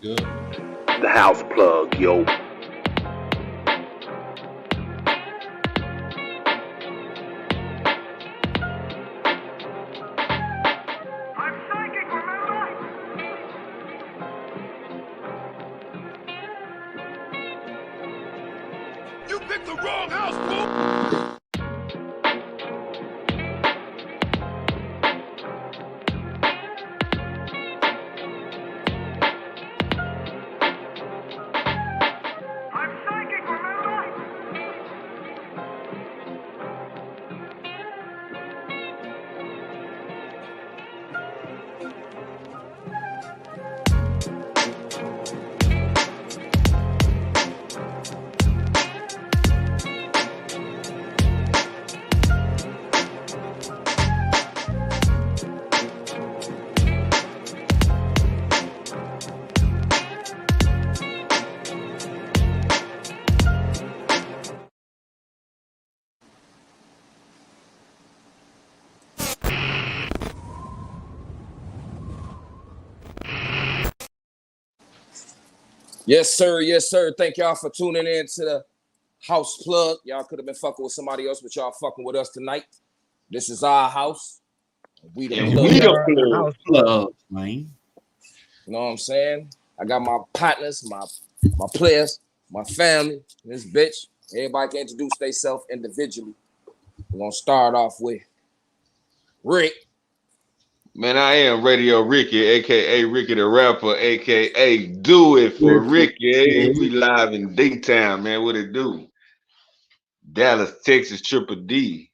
Good. The house plug, yo. You picked the wrong house, fool! Yes, sir. Yes, sir. Thank y'all for tuning in to the house plug. Y'all could have been fucking with somebody else, but y'all fucking with us tonight. This is our house. We the House plug, man. You know what I'm saying? I got my partners, my players, my family, this bitch. Everybody can introduce themselves individually. We're gonna start off with Rick. Man, I am Radio Ricky, aka Ricky the Rapper, aka Do It for Ricky. Hey, we live in D-Town, man. What it do? Dallas, Texas, Triple D.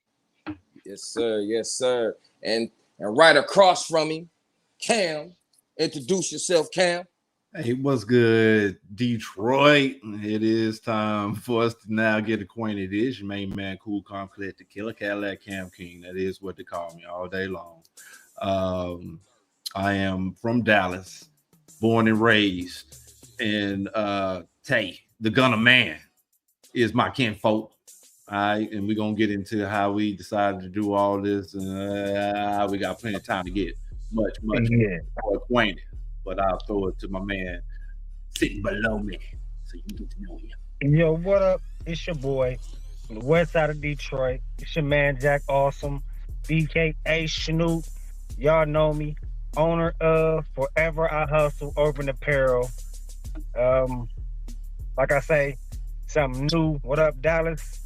Yes, sir. Yes, sir. And right across from him, Cam. Introduce yourself, Cam. Hey, what's good, Detroit? It is time for us to now get acquainted. It is your main man, Cool Calm Collector, Killer Cadillac Cam King. That is what they call me all day long. I am from Dallas, born and raised, and Tay, the Gunna man, is my kinfolk. All right, and we're gonna get into more decided to do all this, and we got plenty of time to get much more acquainted. But I'll throw it to my man sitting below me, so you get to know him. Yo, what up? It's your boy from the west side of Detroit. It's your man Jack Awesome, BKA Snoop. Y'all know me, owner of Forever I Hustle Urban Apparel. Like I say, something new. What up, Dallas?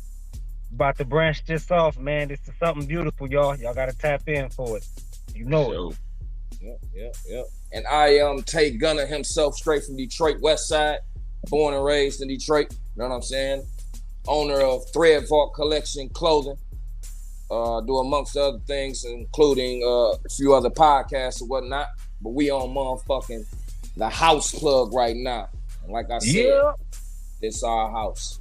About to branch this off, man. This is something beautiful, y'all. Y'all gotta tap in for it. You know it. Yep. And I am Tay Gunna himself, straight from Detroit West Side, born and raised in Detroit. You know what I'm saying? Owner of Thread Vault Collection Clothing. Do amongst other things, including a few other podcasts or whatnot. But we on motherfucking the house plug right now. And like I said, this our house.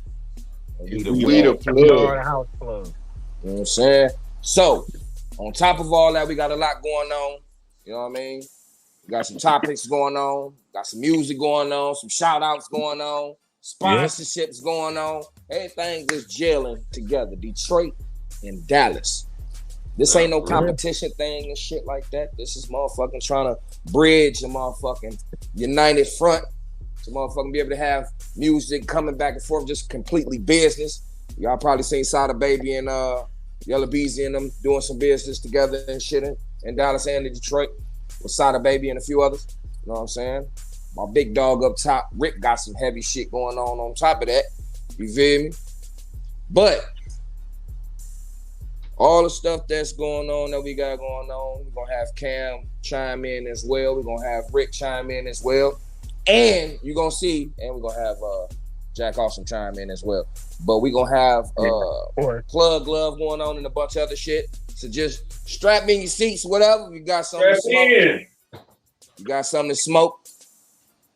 We the plug. House plug. You know what I'm saying? So, on top of all that, we got a lot going on. You know what I mean? We got some topics going on, got some music going on, some shout outs going on, sponsorships going on. Everything just gelling together. Detroit and Dallas. This ain't no competition thing and shit like that. This is motherfucking trying to bridge a motherfucking united front. So motherfucking be able to have music coming back and forth, just completely business. Y'all probably seen Sada Baby and Yellow Beezy and them doing some business together and shit in Dallas and in Detroit with Sada Baby and a few others. You know what I'm saying? My big dog up top, Rick, got some heavy shit going on top of that. You feel me? But all the stuff that's going on that we got going on, we're gonna have Cam chime in as well. We're gonna have Rick chime in as well. And you're gonna see, and we're gonna have Jack Awesome chime in as well. But we're gonna have Plug Glove going on and a bunch of other shit. So just strap in your seats, whatever. You got something to smoke. You got something to smoke.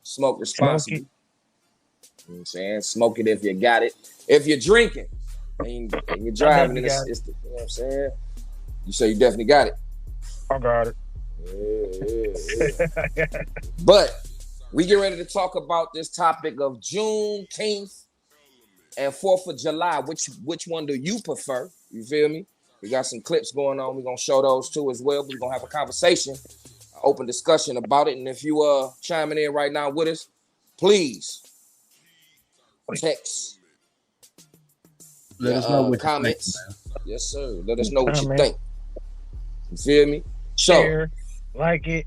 Smoke responsibly. You know what I'm saying? Smoke it if you got it. If you're drinking and you're driving, and it's the, you know what I'm saying? You say you definitely got it. I got it. Yeah. But we get ready to talk about this topic of Juneteenth and 4th of July. Which one do you prefer? You feel me? We got some clips going on. We're going to show those too as well. We're going to have a conversation, an open discussion about it. And if you chiming in right now with us, please text. Let us know what comments. you think, yes, sir. Let us know what you Comment. think. You feel me? So Share, like it.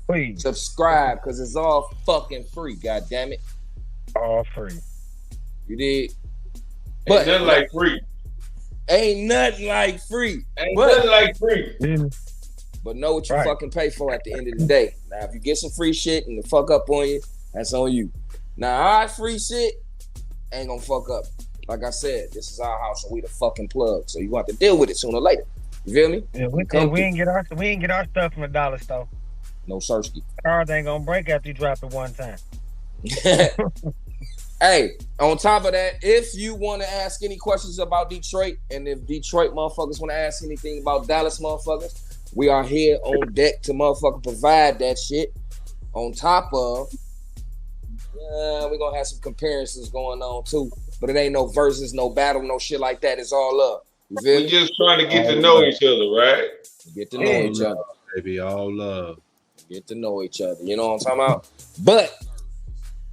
Please. subscribe because it's all fucking free. God damn it, All free. you did. Ain't nothing like free. Ain't nothing like free. Ain't But- nothing like free. But know what you Right. fucking pay for at the end of the day. Now, if you get some free shit and the fuck up on you, that's on you. Now, our free shit ain't gonna fuck up. Like I said, this is our house and we the fucking plug. So you gonna have to deal with it sooner or later. You feel me? Yeah, we ain't get our stuff from a dollar store. No Sersky. Cars ain't gonna break after you drop it one time. Hey, on top of that, if you want to ask any questions about Detroit, and if Detroit motherfuckers want to ask anything about Dallas motherfuckers, we are here on deck to motherfucking provide that shit. On top of, we're gonna have some comparisons going on too. But it ain't no versus, no battle, no shit like that. It's all up. You feel We me? just trying to get to know each other, right? Get to know each other. baby. All love. Get to know each other. You know what I'm talking about? But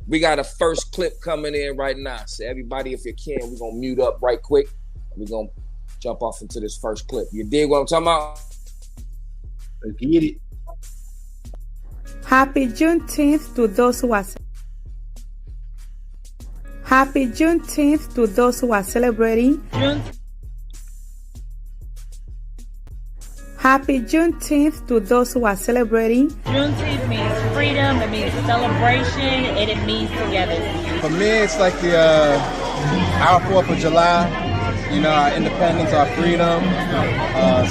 we got a first clip coming in right now. So everybody, if you can, we're gonna mute up right quick. We're gonna jump off into this first clip. You dig what I'm talking about? Let's get it. Happy Juneteenth to those who are Happy Juneteenth to those who are celebrating. Happy Juneteenth to those who are celebrating. Juneteenth means freedom, it means celebration, and it means togetherness. For me, it's like the our 4th of July, you know, our independence, our freedom,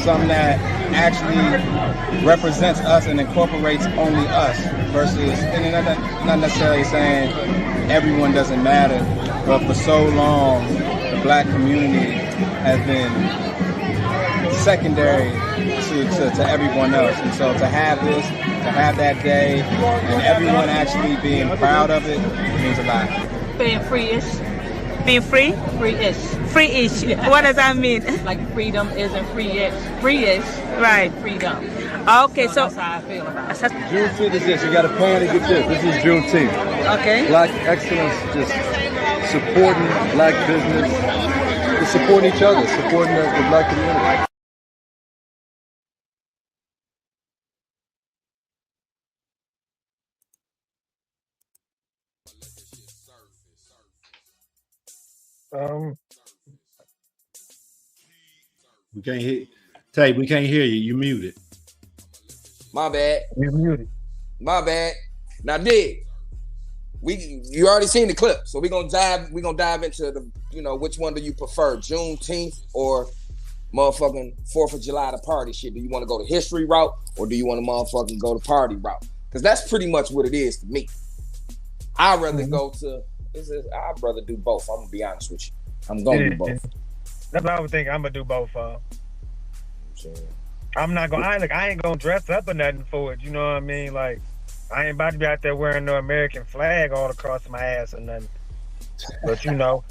something that actually represents us and incorporates only us versus, and not necessarily saying everyone doesn't matter, but for so long, the black community has been secondary to everyone else. And so to have this, to have that day, and everyone actually being proud of it means a lot. Being free-ish. Being free? Free-ish. Free-ish. What does that mean? Like freedom isn't free-ish. Free-ish. Right. Freedom. Okay, so That's how I feel about it. Juneteenth is this. You got to plan to get this. This is Juneteenth. okay. Black excellence, just supporting black business, just supporting each other, supporting the black community. We can't hear. Tay, we can't hear you. You muted. My bad. You muted. My bad. Now, dig. You already seen the clip, so we're gonna dive into the, you know, which one do you prefer, Juneteenth or motherfucking 4th of July, the party shit? Do you want to go the history route or do you want to motherfucking go the party route? Because that's pretty much what it is to me. I'd rather go to. I'd rather do both. I'm gonna be honest with you. I'm gonna do both. That's what I would think. I'm gonna do both. I'm not gonna. I ain't gonna dress up or nothing for it. You know what I mean? Like, I ain't about to be out there wearing no American flag all across my ass or nothing. But you know,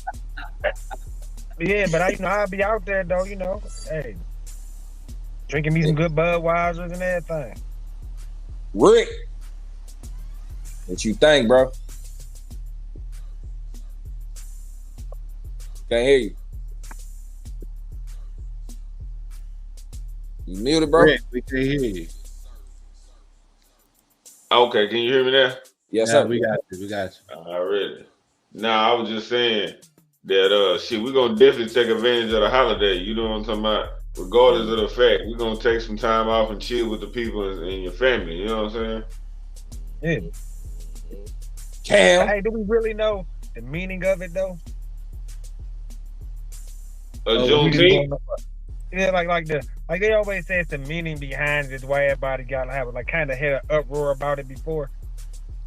yeah. But I'll be out there though. You know, hey, drinking me some good Budweisers and everything. Rick, what you think, bro? Can't hear you. You muted, bro? Rick, we can't hear you. Okay, can you hear me now? Yes, Yeah, sir. we got you. We got you. Already. Nah, I was just saying that shit, we're gonna definitely take advantage of the holiday. You know what I'm talking about? Regardless of the fact, we're gonna take some time off and chill with the people and your family. You know what I'm saying? Yeah. Cam. Hey, do we really know the meaning of it though? Juneteenth. Yeah, like they always say, it's the meaning behind it is why everybody got have like kind of had an uproar about it before.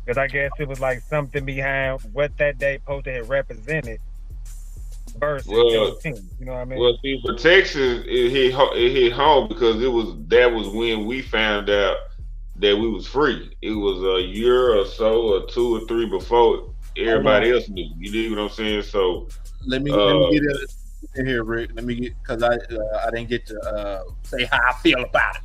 Because I guess it was like something behind what that day supposed to have represented versus Juneteenth. You know what I mean? Well, see, for Texas, it hit home because that was when we found out that we was free. It was a year or so, or 2 or 3 before everybody else knew. You dig what I'm saying? So Let me get in here, Rick. Let me get, because I didn't get to say how I feel about it.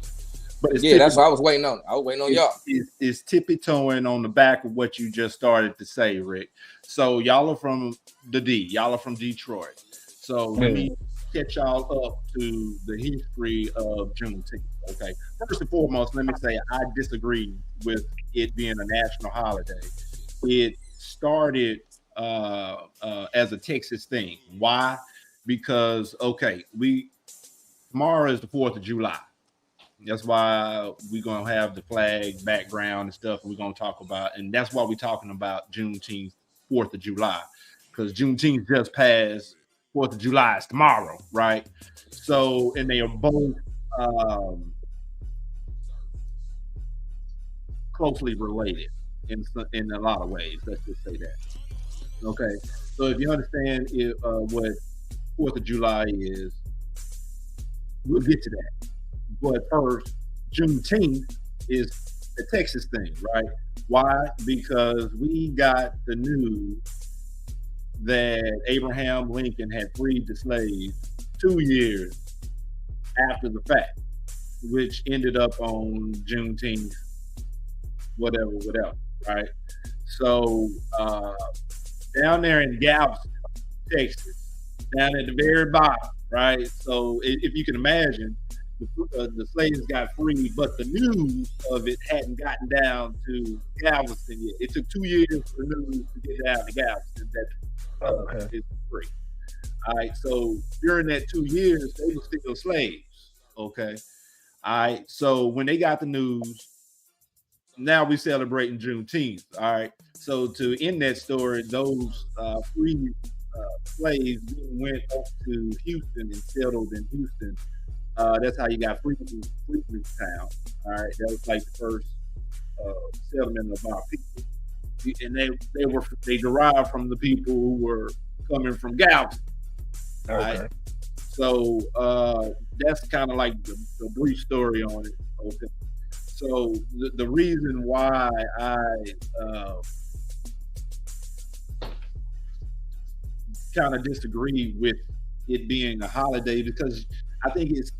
But it's Yeah, that's what I was waiting on. I was waiting on y'all. It's tippy-toeing on the back of what you just started to say, Rick. So y'all are from the D. Y'all are from Detroit. So let me catch y'all up to the history of Juneteenth. Okay. First and foremost, let me say I disagree with it being a national holiday. It started as a Texas thing. Why? Because tomorrow is the 4th of July. That's why we're gonna have the flag background and stuff we're gonna talk about, and that's why we're talking about Juneteenth, 4th of July, because Juneteenth just passed. 4th of July is tomorrow, right? So, and they are both closely related in a lot of ways. Let's just say that. Okay, so if you understand what 4th of July is, we'll get to that. But first, Juneteenth is a Texas thing, right? Why? Because we got the news that Abraham Lincoln had freed the slaves 2 years after the fact, which ended up on Juneteenth, whatever, right? So down there in Galveston, Texas, down at the very bottom, right? So if you can imagine, the slaves got free, but the news of it hadn't gotten down to Galveston yet. It took 2 years for the news to get down to Galveston that it's free. All right, so during that 2 years, they were still slaves. Okay, all right. So when they got the news, now we're celebrating Juneteenth. All right. So to end that story, those free slaves went up to Houston and settled in Houston. That's how you got Freedomtown. All right, that was like the first settlement of our people, and they derived from the people who were coming from Galveston. All right, so that's kind of like the brief story on it. Okay, so the reason why I kind of disagree with it being a holiday, because I think it's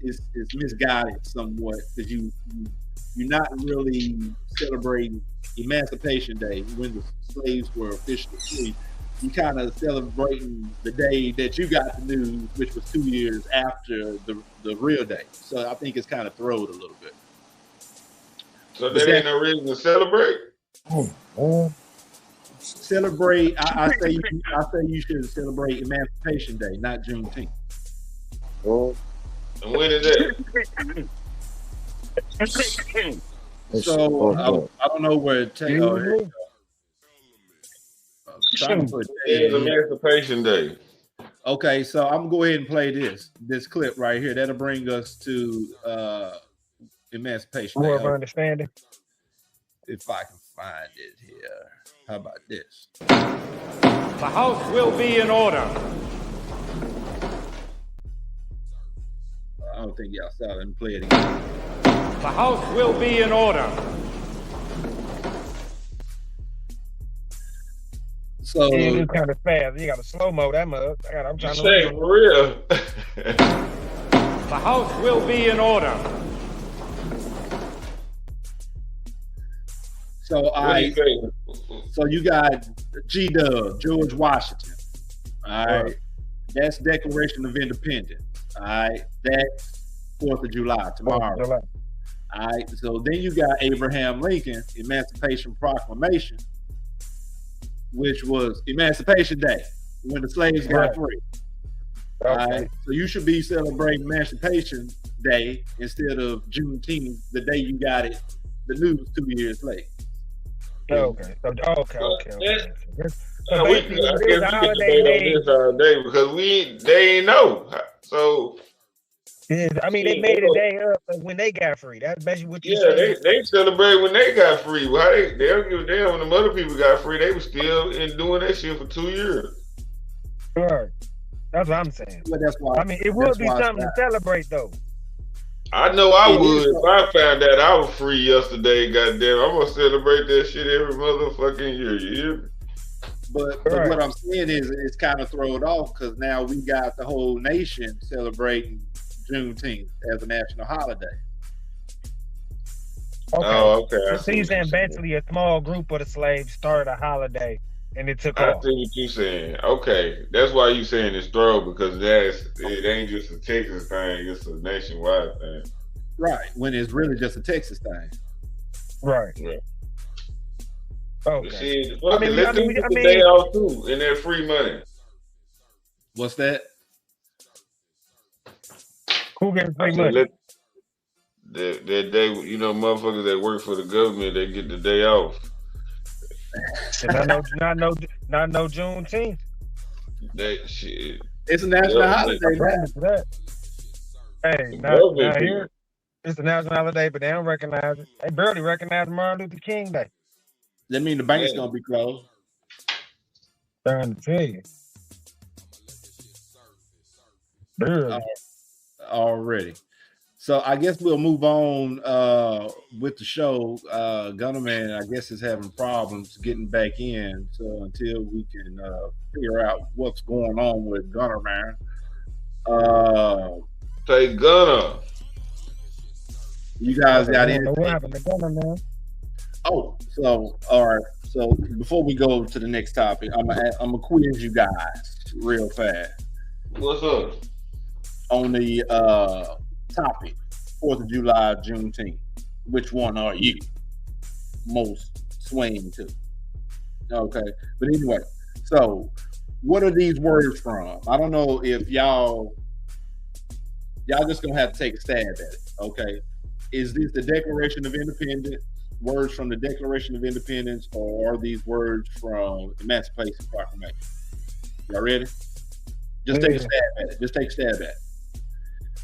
misguided somewhat, because you're not really celebrating Emancipation Day when the slaves were officially free. You kind of celebrating the day that you got the news, which was 2 years after the real day. So I think it's kind of thrown a little bit. So there ain't no reason to celebrate. Celebrate. I say you should celebrate Emancipation Day, not Juneteenth. And when is that? So I don't know where it takes. Emancipation Day. Okay, so I'm gonna go ahead and play this clip right here. That'll bring us to Emancipation Day. More of understanding. If I can find it here. How about this? The House will be in order. I don't think y'all saw it. Let me play it again. The House will be in order. So it's kind of fast. You got to slow mo that mug. I'm trying to say for real. The House will be in order. So you got G-Dub, George Washington. All right. That's Declaration of Independence. All right. That's 4th of July, tomorrow. All right. So then you got Abraham Lincoln, Emancipation Proclamation, which was Emancipation Day, when the slaves got free. All right. So you should be celebrating Emancipation Day instead of Juneteenth, the day you got it, the news 2 years late. Okay. So we can debate on this all day because they ain't know. So I mean, they made a day up when they got free. That's basically what you said. They celebrate when they got free. Why they don't give a damn when the other people got free? They were still in doing that shit for 2 years. Right. That's what I'm saying. But that's why. I mean, it would be something to celebrate, though. I know I would if I found out I was free yesterday. Goddamn, I'm gonna celebrate that shit every motherfucking year. You hear me? But what I'm saying is, it's kind of thrown off because now we got the whole nation celebrating Juneteenth as a national holiday. Okay. Oh, okay. I So see you're what you're saying saying. basically a small group of the slaves started a holiday and it took I off. see what you're saying. Okay, that's why you saying it's throw because it ain't just a Texas thing; it's a nationwide thing. Right. When it's really just a Texas thing. Right. Yeah. Okay. Shit, fuck it. Let them get the day off too, and that free money. What's that? Who gets I free said, money? that day, motherfuckers that work for the government, they get the day off. Not no Juneteenth. That shit. It's a national holiday. Hey, not here. It's a national holiday, but they don't recognize it. They barely recognize Martin Luther King Day. That mean the bank's gonna be closed. Trying to tell you. Barely. Already. So I guess we'll move on with the show. Gunna Man, I guess, is having problems getting back in. So until we can figure out what's going on with Gunna Man. Say Gunna. You guys got in. What happened to Gunna Man? Oh, so all right. So before we go to the next topic, I'm gonna quiz you guys real fast. What's up? On the topic, 4th of July, Juneteenth. Which one are you most swaying to? Okay, but anyway, so what are these words from? I don't know if y'all just gonna have to take a stab at it. Okay, is this the Declaration of Independence? Words from the Declaration of Independence, or are these words from Emancipation Proclamation? Y'all ready? Just take a stab at it. Just take a stab at it.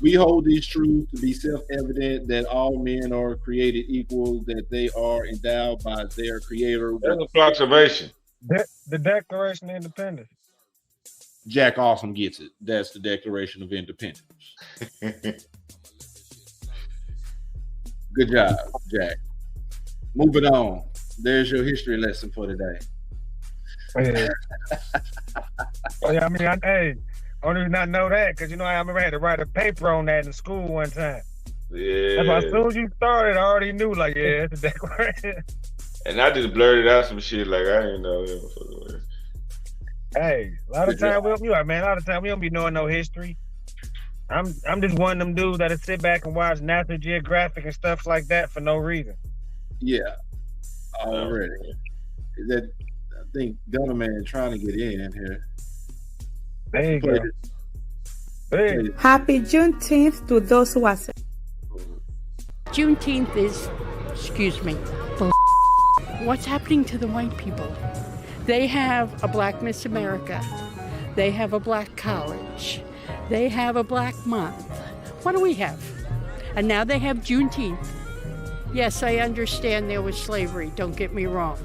We hold these truths to be self-evident that all men are created equal, that they are endowed by their creator. That's a proclamation. The Declaration of Independence. Jack Awesome gets it. That's the Declaration of Independence. Good job, Jack. Moving on. There's your history lesson for today. Yeah. I mean, I don't even not know that because I remember I had to write a paper on that in school one time. Yeah. That's why as soon as you started, I already knew it's a Declaration. And I just blurted out some shit like I didn't know. Hey, a lot of time we don't be knowing no history. I'm just one of them dudes that'll sit back and watch National Geographic and stuff like that for no reason. Yeah, already. I think Gunna Man trying to get in here. There you go. Happy Juneteenth to those who are. Juneteenth is, excuse me, what's happening to the white people? They have a Black Miss America. They have a Black college. They have a Black month. What do we have? And now they have Juneteenth. Yes, I understand there was slavery, don't get me wrong.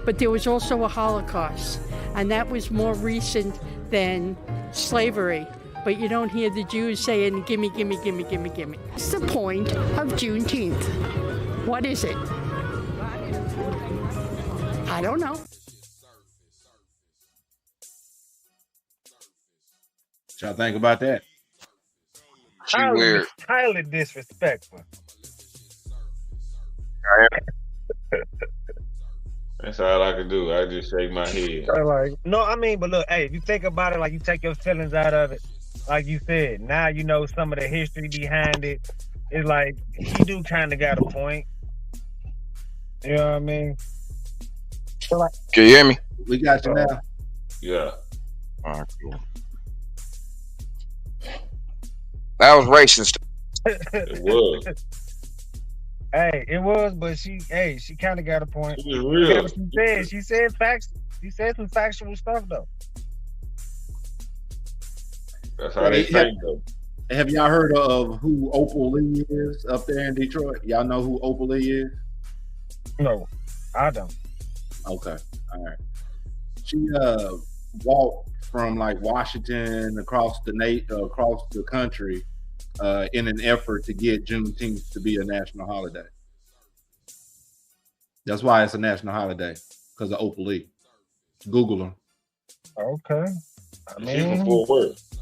But there was also a Holocaust, and that was more recent than slavery. But you don't hear the Jews saying, gimme, gimme, gimme, gimme, gimme. What's the point of Juneteenth? What is it? I don't know. What y'all think about that? Highly disrespectful. That's all I can do. I just shake my head. But look, hey, if you think about it, like you take your feelings out of it, like you said, now you know some of the history behind it. It's like he do kind of got a point. You know what I mean? Can you hear me? We got you now. Yeah. All right, cool. That was racist. It was. Hey, it was, but she kind of got a point. She was real. She said facts. She said some factual stuff though. That's how they think though. Have y'all heard of who Opal Lee is up there in Detroit? Y'all know who Opal Lee is? No, I don't. Okay, all right. She walked from like Washington across the country in an effort to get Juneteenth to be a national holiday. That's why it's a national holiday, because of Opal Lee. Google her. Okay. She's from Fort Worth,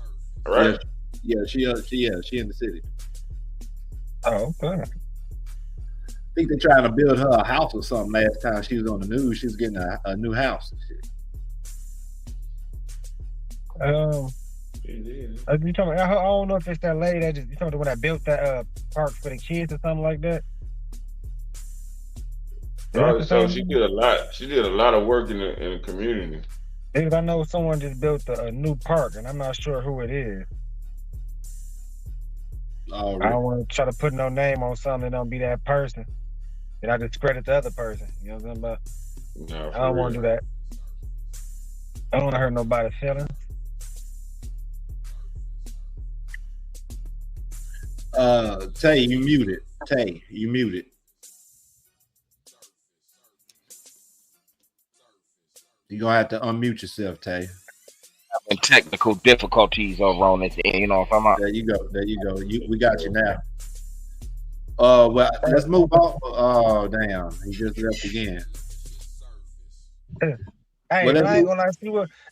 right? Yeah, she in the city. Oh, okay. think they're trying to build her a house or something. Last time she was on the news, she was getting a new house and shit. You talking about, I don't know if it's that lady that just, you talking about when I built that park for the kids or something like that. So she did a lot. She did a lot of work in the community. Because I know someone just built a new park, and I'm not sure who it is. Oh, really? I don't want to try to put no name on something that don't be that person, and I discredit the other person. You know what I'm saying? But No, I don't want to do that. I don't want to hurt nobody's feelings. Tay, you muted. Tay, you muted. You're gonna have to unmute yourself, Tay. Having technical difficulties over on this end, you know what I'm talking about? There you go. There you go. We got you now. Well, let's move on. Oh, damn. He just left again. Hey, I ain't gonna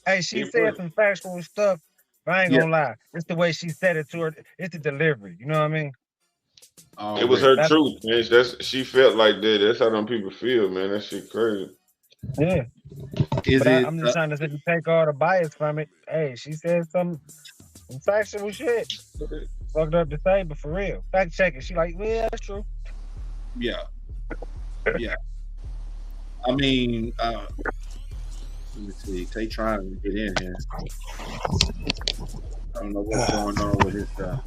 lie. She said some factual stuff, but I ain't gonna lie. It's the way she said it to her. It's the delivery. You know what I mean? Oh, it was her truth, man. She felt like that. That's how them people feel, man. That shit crazy. Yeah. I'm just trying to say, you take all the bias from it. Hey, she said some factual shit. Fucked up to say, but for real. Fact check it. She like, yeah, that's true. Yeah. Yeah. I mean, let me see. They trying to get in here. I don't know what's going on with this stuff.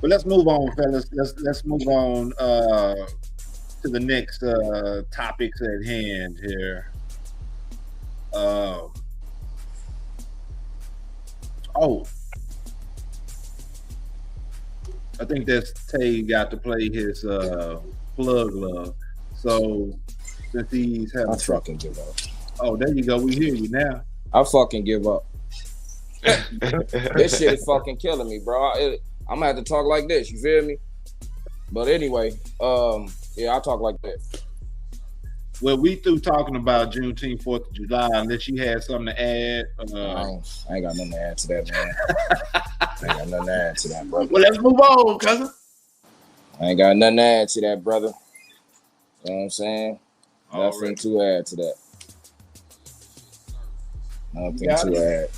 But let's move on, fellas. Let's move on to the next topics at hand here. I think that's Tay got to play his plug love. So since he's having, I fucking give up. Oh, there you go. We hear you now. I fucking give up. This shit is fucking killing me, bro. I'm gonna have to talk like this. You feel me? But anyway, yeah, I talk like that. Well, we through talking about Juneteenth, 4th of July, unless you had something to add. I ain't got nothing to add to that, man. I ain't got nothing to add to that, brother. Well, let's move on, cousin. I ain't got nothing to add to that, brother. You know what I'm saying? Nothing to add to that. Nothing to add.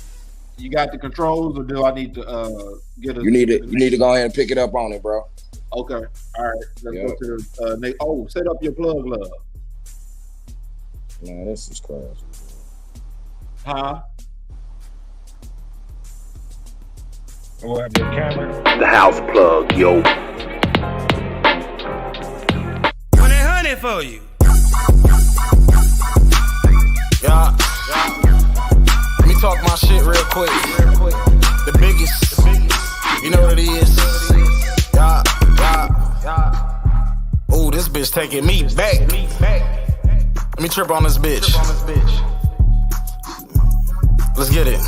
You got the controls, or do I need to get a? You need to go ahead and pick it up on it, bro. Okay. All right. Let's go to the set up your plug love. Man, this is crazy. Huh? The house plug, yo. 100 for you. Yeah. Let me talk my shit real quick. The biggest. You know what it is. Yeah. Ooh, this bitch taking me back. Let me trip on this bitch. Let's get it.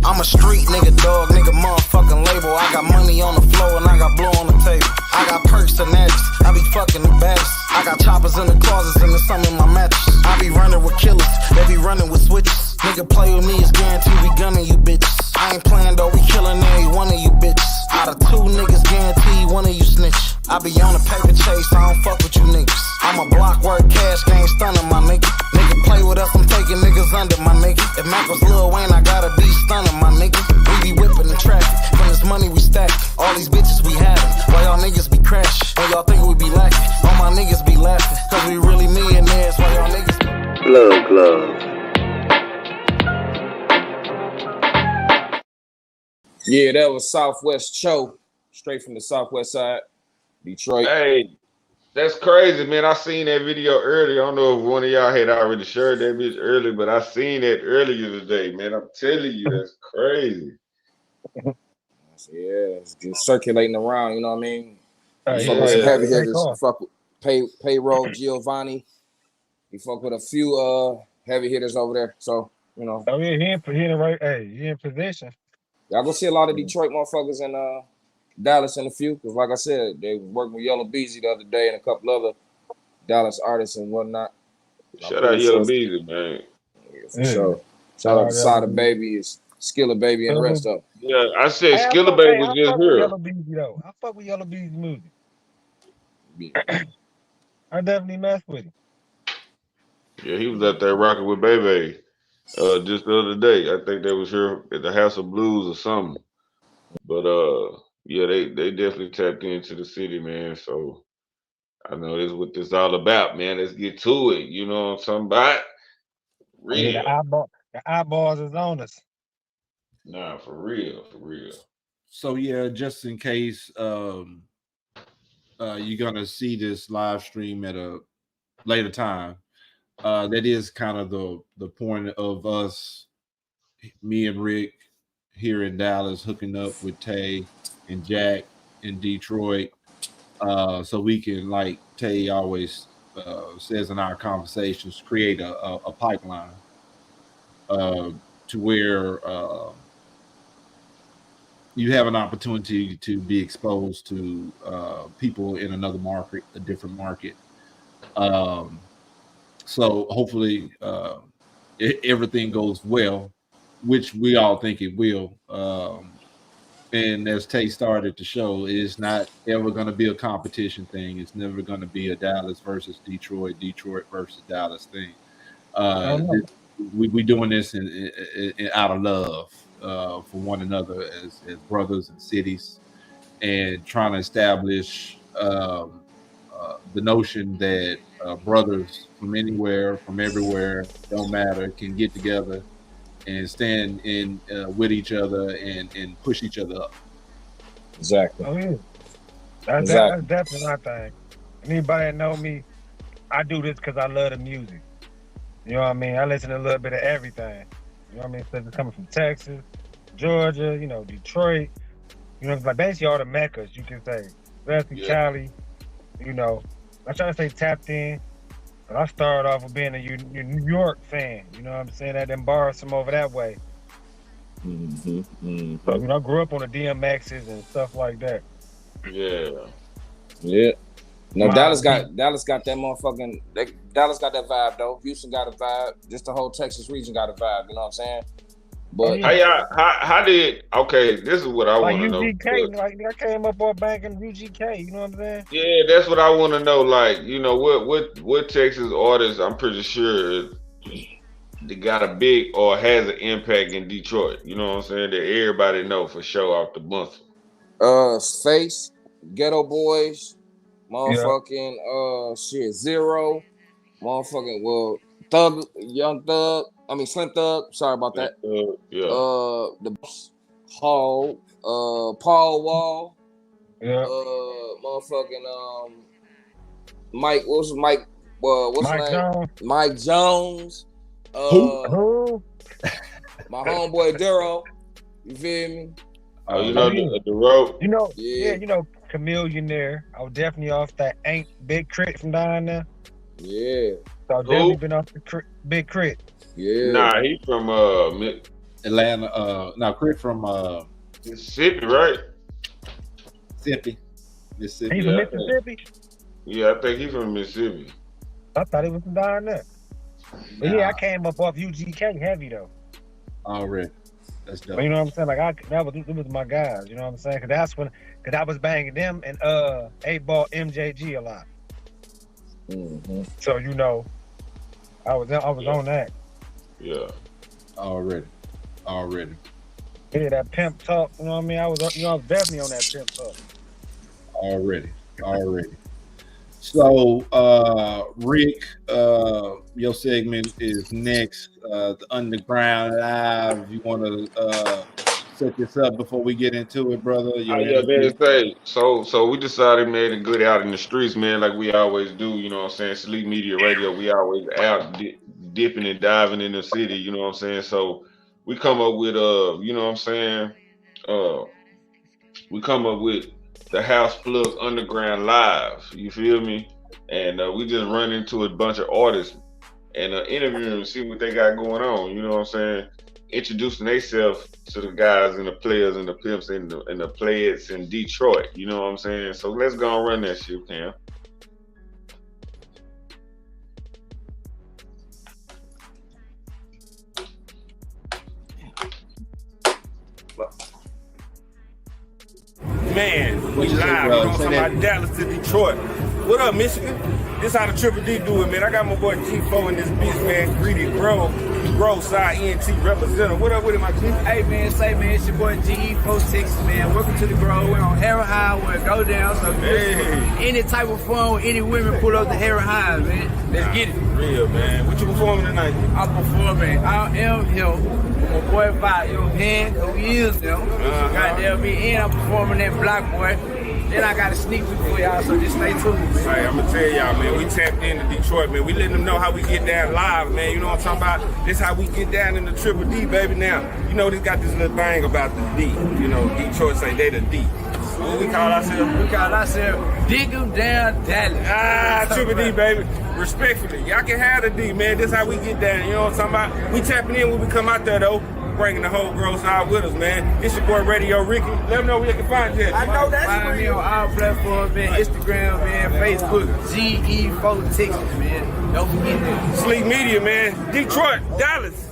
I'm a street nigga, dog, nigga, motherfucking label. I got money on the floor and I got blow on the table. I got perks and edges, I be fucking the baddest. I got choppers in the closets and there's some in my mattress. I be running with killers, they be running with switches. Nigga play with me, it's guaranteed we gunning you bitches. I ain't playing though, we killing every one of you bitches. Out of 2 niggas, guaranteed one of you snitch. I be on a paper chase, I don't fuck with you niggas. I'm a block work, cash game stunning my nigga. Nigga play with us, I'm taking niggas under my nigga. If Mac was Lil Wayne, I gotta be stunning my nigga. We be whipping the traffic, from this money we stack. All these bitches we having, while y'all niggas be crashing. While y'all think we be lacking, all my niggas be laughing. Cause we really millionaires, while y'all niggas Plug love. Yeah, that was Southwest Cho, straight from the Southwest side, Detroit. Hey, that's crazy, man. I seen that video earlier. I don't know if one of y'all had already shared that bitch earlier, but I seen it earlier today, man. I'm telling you, that's crazy. Yeah, it's just circulating around, you know what I mean? Yeah. Fuck with some heavy hitters. Fuck with Payroll, Giovanni. You fuck with a few heavy hitters over there. So, you know. Oh, yeah, he in the right. Hey, he in position. Y'all gonna see a lot of Detroit motherfuckers in Dallas in a few, because like I said, they worked with Yellow Beezy the other day and a couple other Dallas artists and whatnot. Shout out Yellow Beezy, man. Yeah, for sure. Shout out to Sada Baby, Skilla Baby, and the rest of them. Yeah, I said Skilla Baby was just here. I fuck with Yellow Beezy music. I definitely mess with him. Yeah, he was out there rocking with Bebe just the other day. I think they was here at the House of Blues or something. But yeah, they definitely tapped into the city, man. So I know this is what this all about, man. Let's get to it. You know what I'm talking about? Oh yeah, Real. the eyeballs is on us. Nah, for real, for real. So yeah, just in case you're gonna see this live stream at a later time, that is kind of the point of us, me and Rick here in Dallas, hooking up with Tay and Jack in Detroit, so we can, like Tay always says in our conversations, create a pipeline to where you have an opportunity to be exposed to people in another market, a different market. So hopefully everything goes well, which we all think it will. And as Tay started to show, it's not ever going to be a competition thing. It's never going to be a Dallas versus Detroit, Detroit versus Dallas thing. We doing this in out of love for one another as brothers and cities, and trying to establish the notion that brothers from anywhere, from everywhere, don't matter, can get together and stand in with each other and push each other up. Exactly. Oh yeah, that's definitely my thing. Anybody that know me, I do this because I love the music. You know what I mean? I listen to a little bit of everything. You know what I mean? So it's coming from Texas, Georgia, you know, Detroit. You know, like basically all the meccas, you can say. Especially Cali, you know. I'm trying to say tapped in, but I started off with being a New York fan. You know what I'm saying? I then borrowed some over that way. Mm-hmm. Mm-hmm. So, you know, I grew up on the DMXs and stuff like that. Yeah. Yeah. No, Dallas got that motherfucking. Dallas got that vibe though. Houston got a vibe. Just the whole Texas region got a vibe. You know what I'm saying? But how did this is what I want to know. UGK, like I came up on banking UGK. You know what I'm saying? Yeah, that's what I want to know. Like, you know, what Texas artists? I'm pretty sure they got a big or has an impact in Detroit. You know what I'm saying? That everybody know for sure off the bunch. Face, Ghetto Boys, motherfucking shit, Zero, motherfucking Thug, Young Thug. I mean Slim Thug. Sorry about that. The Hall, Paul Wall. Yeah. Motherfucking Mike. What was Mike? What's Mike his name? Jones. Mike Jones. Who? My homeboy Duro. You feel me? Oh, you know the road. You know, you know, Chameleon there. I was definitely off that Ain't Big Crit from down there. Yeah. So I've definitely been off the Big Crit. Yeah. Nah, he from Atlanta. No, Crit from Mississippi, right? Mississippi. He's from Mississippi? Yeah, I think he's from Mississippi. I thought he was from down there. But yeah, I came up off UGK heavy though. Already. That's dope. But you know what I'm saying? Like that was my guys. You know what I'm saying? Cause I was banging them and 8-Ball MJG a lot. Mm-hmm. So you know, I was on that. Yeah. Already. Yeah, that pimp talk. You know what I mean? I was definitely on that pimp talk. Already. So, Rick, your segment is next. The Underground Live. You want to set this up before we get into it, brother? So we decided, man, to get out in the streets, man, like we always do. You know what I'm saying? Sleep Media Radio. We always out dipping and diving in the city. You know what I'm saying? So we come up with you know what I'm saying? We come up with the House Plugg Underground Live. You feel me? And we just run into a bunch of artists and interview them, see what they got going on. You know what I'm saying? Introducing themselves to the guys and the players and the pimps and the players in Detroit. You know what I'm saying? So let's go and run that shit, Cam. Man, we live. We're going from Dallas to Detroit. What up, Michigan? This how the Triple D do it, man. I got my boy G4 in this bitch, man. Greedy Grove side ENT representative. What up with it, my G? Hey, man, it's your boy GE4 Texas, man. Welcome to the Grove. We're on Harry Highway. Go down. So any type of fun, any women pull up the Harry High, man. Let's get it. Real, man. What you performing tonight? I'm performing. I am here with my boy Vibe, you know what I'm saying? Who is them? Goddamn me. And I'm performing that Block Boy. Then I got a sneak peek for y'all, so just stay tuned. Hey, I'm gonna tell y'all, man, we tapped into Detroit, man. We letting them know how we get down live, man. You know what I'm talking about? This how we get down in the Triple D, baby. Now, you know, this got this little thing about the D. You know, Detroit say they the D. What we call ourselves? We call ourselves Dig 'em Down Dallas. Triple D, baby. Respectfully, y'all can have the D, man. This how we get down. You know what I'm talking about? We tapping in when we come out there, though. Bringing the whole Grove side with us, man. It's your boy Radio Ricky. Let them know where you can find you. I know that's find me on all platforms, man. Instagram, man. Facebook, GE4 Texas, man. Don't forget that. Sleep Media, man. Detroit, Dallas.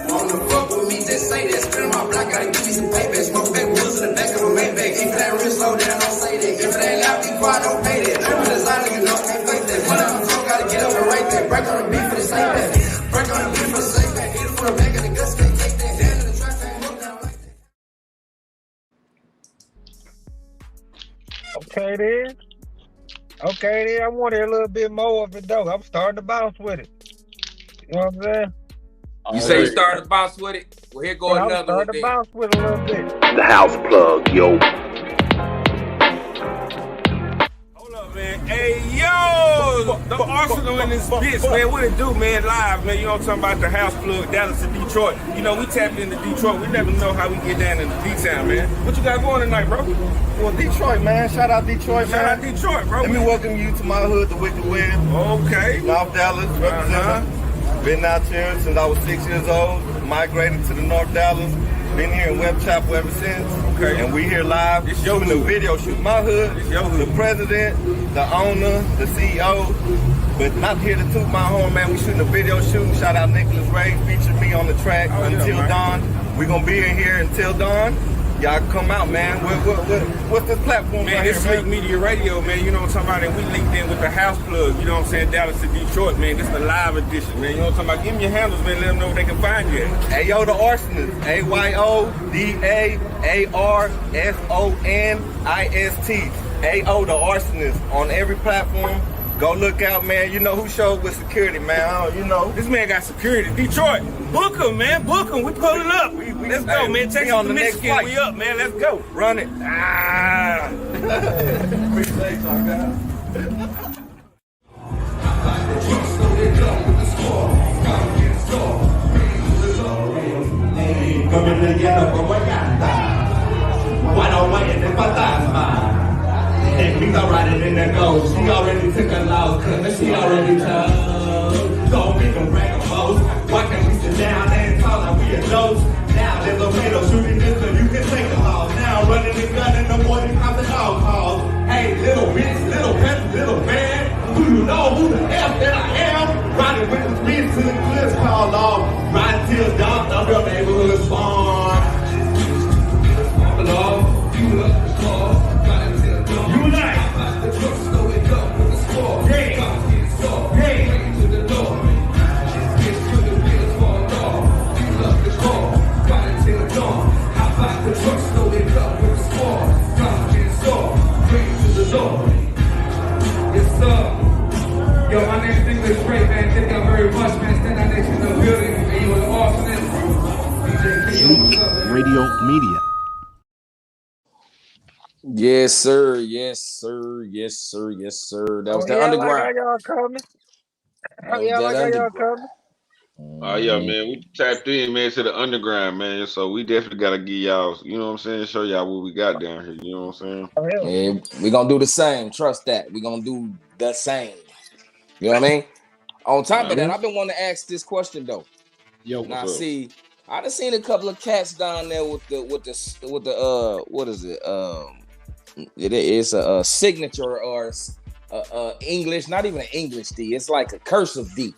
Wanna fuck with me, just say that. Spin my block, gotta give me some payback. Smoke back wheels in the back of a Maybach. If that real slow down, don't say that. If it ain't loud, be quiet, don't pay that. Every design, nigga, don't can't fake that. When I'm drunk, gotta get up and right there. Break on the beat for the same back. Break on the beat for the same back. Hit it for the back of the guts, can't take that. Down in the track, can't look down like that. Okay then, I wanted a little bit more of it though. I'm starting to bounce with it. You know what I'm saying? You say you started to bounce with it? Well, here go another one. I'm starting to bounce with it a little bit. The house plug, yo. Hold up, man. Hey, yo! The Arsenal in this bitch, man. What it do, man? Live, man. You know what I'm talking about? The house plug, Dallas to Detroit. You know, we tapped into Detroit. We never know how we get down into D-Town, man. What you got going tonight, bro? Well, Detroit, man. Shout out Detroit, man. Shout out Detroit, bro. Let me welcome you to my hood, the Wicked Web. Okay. North Dallas, representing. Been out here since I was 6 years old. Migrated to the North Dallas. Been here in Web Chapel ever since. Okay. And we here live. It's your shooting a video shoot. My hood. It's your hood. The president, the owner, the CEO. But not here to toot my horn, man. We shooting a video shoot. Shout out Nicholas Ray. Featured me on the track Until Dawn. We gonna be in here until dawn. Y'all come out, man. What's this platform man, right this here, Sleep Media Radio, man. You know what I'm talking about? And we linked in with the house plug. You know what I'm saying? Dallas to Detroit, man. This is the live edition, man. You know what I'm talking about? Give me your handles, man. Let them know where they can find you. Ayo, the Arsonist. AYODAARSONIST. Ayo, the Arsonist. On every platform. Go look out, man. You know who showed with security, man. You know. This man got security. Detroit. Book him, man. Book him. We pulling up. Let's go, man. Texas on to the next Michigan. flight. We up, man. Let's go. Run it. Appreciate y'all, guys. Coming together for Wakanda. Why don't wait in the fantasma? And we got riding in the ghost. She already took a loss, cause she already told. Don't be no ragamos. Why can't we sit down and talk like we adults? Now there's a window shooting this so you can take them all. Now running the gun in the morning, cops and all calls. Hey, little bitch, little pet, little man. Do you know who the F that I am? Riding with the streets to the cliffs called off. Riding till dawn of your neighborhood spawn. Hello, you look the car. Unite! The trucks going up with the score. Yeah! Hey! To the door. Get to the wheels fall off. You love the car. Ride until dawn. How about the trucks going up with the score? God is soft. Bring to the door. Yes, sir. Yo, my name's English Ray, man. Thank y'all very much, man. Stand out next to the building. And you was awesome. Radio Media. Yes, sir. Yes, sir. Yes, sir. Yes, sir. That was the underground. Y'all coming. Y'all coming. Oh yeah, man. We tapped in, man, to the underground, man. So we definitely gotta give y'all, you know what I'm saying, show y'all what we got down here. You know what I'm saying? Yeah, we gonna do the same. Trust that. We gonna do the same. You know what I mean? On top of that, I've been wanting to ask this question though. Yo, now what's up? see, I done seen a couple of cats down there with the what is it? It is a signature or English, not even an English D. It's like a cursive D.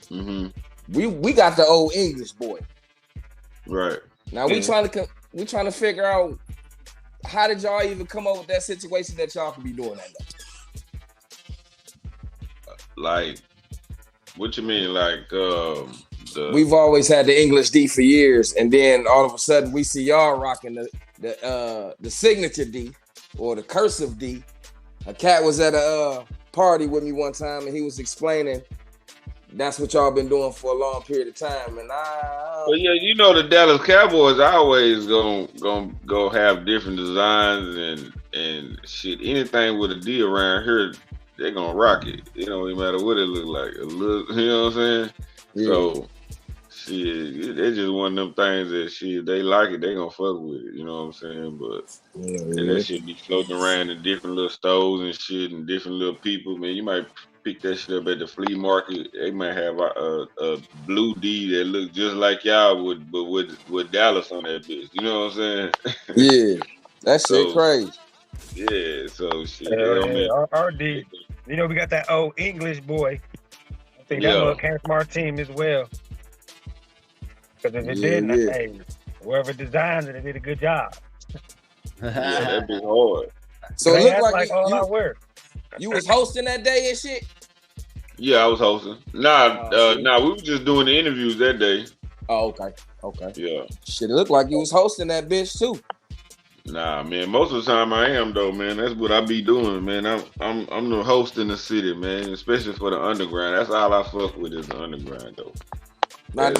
Mm-hmm. We got the old English boy. Right. Now we trying to figure out how did y'all even come up with that situation that y'all can be doing that though? Like, what you mean? Like, we've always had the English D for years, and then all of a sudden we see y'all rocking the signature D or the cursive D. A cat was at a party with me one time, and he was explaining that's what y'all been doing for a long period of time. And well, yeah, you know, the Dallas Cowboys always gonna have different designs and shit. Anything with a D around here, they're gonna rock it. You know, no matter what it look like. You know what I'm saying? Yeah. So shit, it's just one of them things that shit, they like it, they gonna fuck with it. You know what I'm saying? But and that shit be floating around in different little stores and shit and different little people. Man, you might pick that shit up at the flea market. They might have a blue D that look just like y'all would, but with Dallas on that bitch. You know what I'm saying? Yeah, that shit crazy. Yeah, so shit. Our D, you know, we got that old English boy. I think that mug came from our team as well. Because if it didn't, hey, whoever designed it, they did a good job. Yeah, that'd be hard. So it looked like all I wear. You was hosting that day and shit? Yeah, I was hosting. Nah, we were just doing the interviews that day. Oh, okay. Yeah. Shit, it looked like you was hosting that bitch too. Nah, man. Most of the time I am though, man. That's what I be doing, man. I'm the host in the city, man. Especially for the underground. That's all I fuck with is the underground though. Now,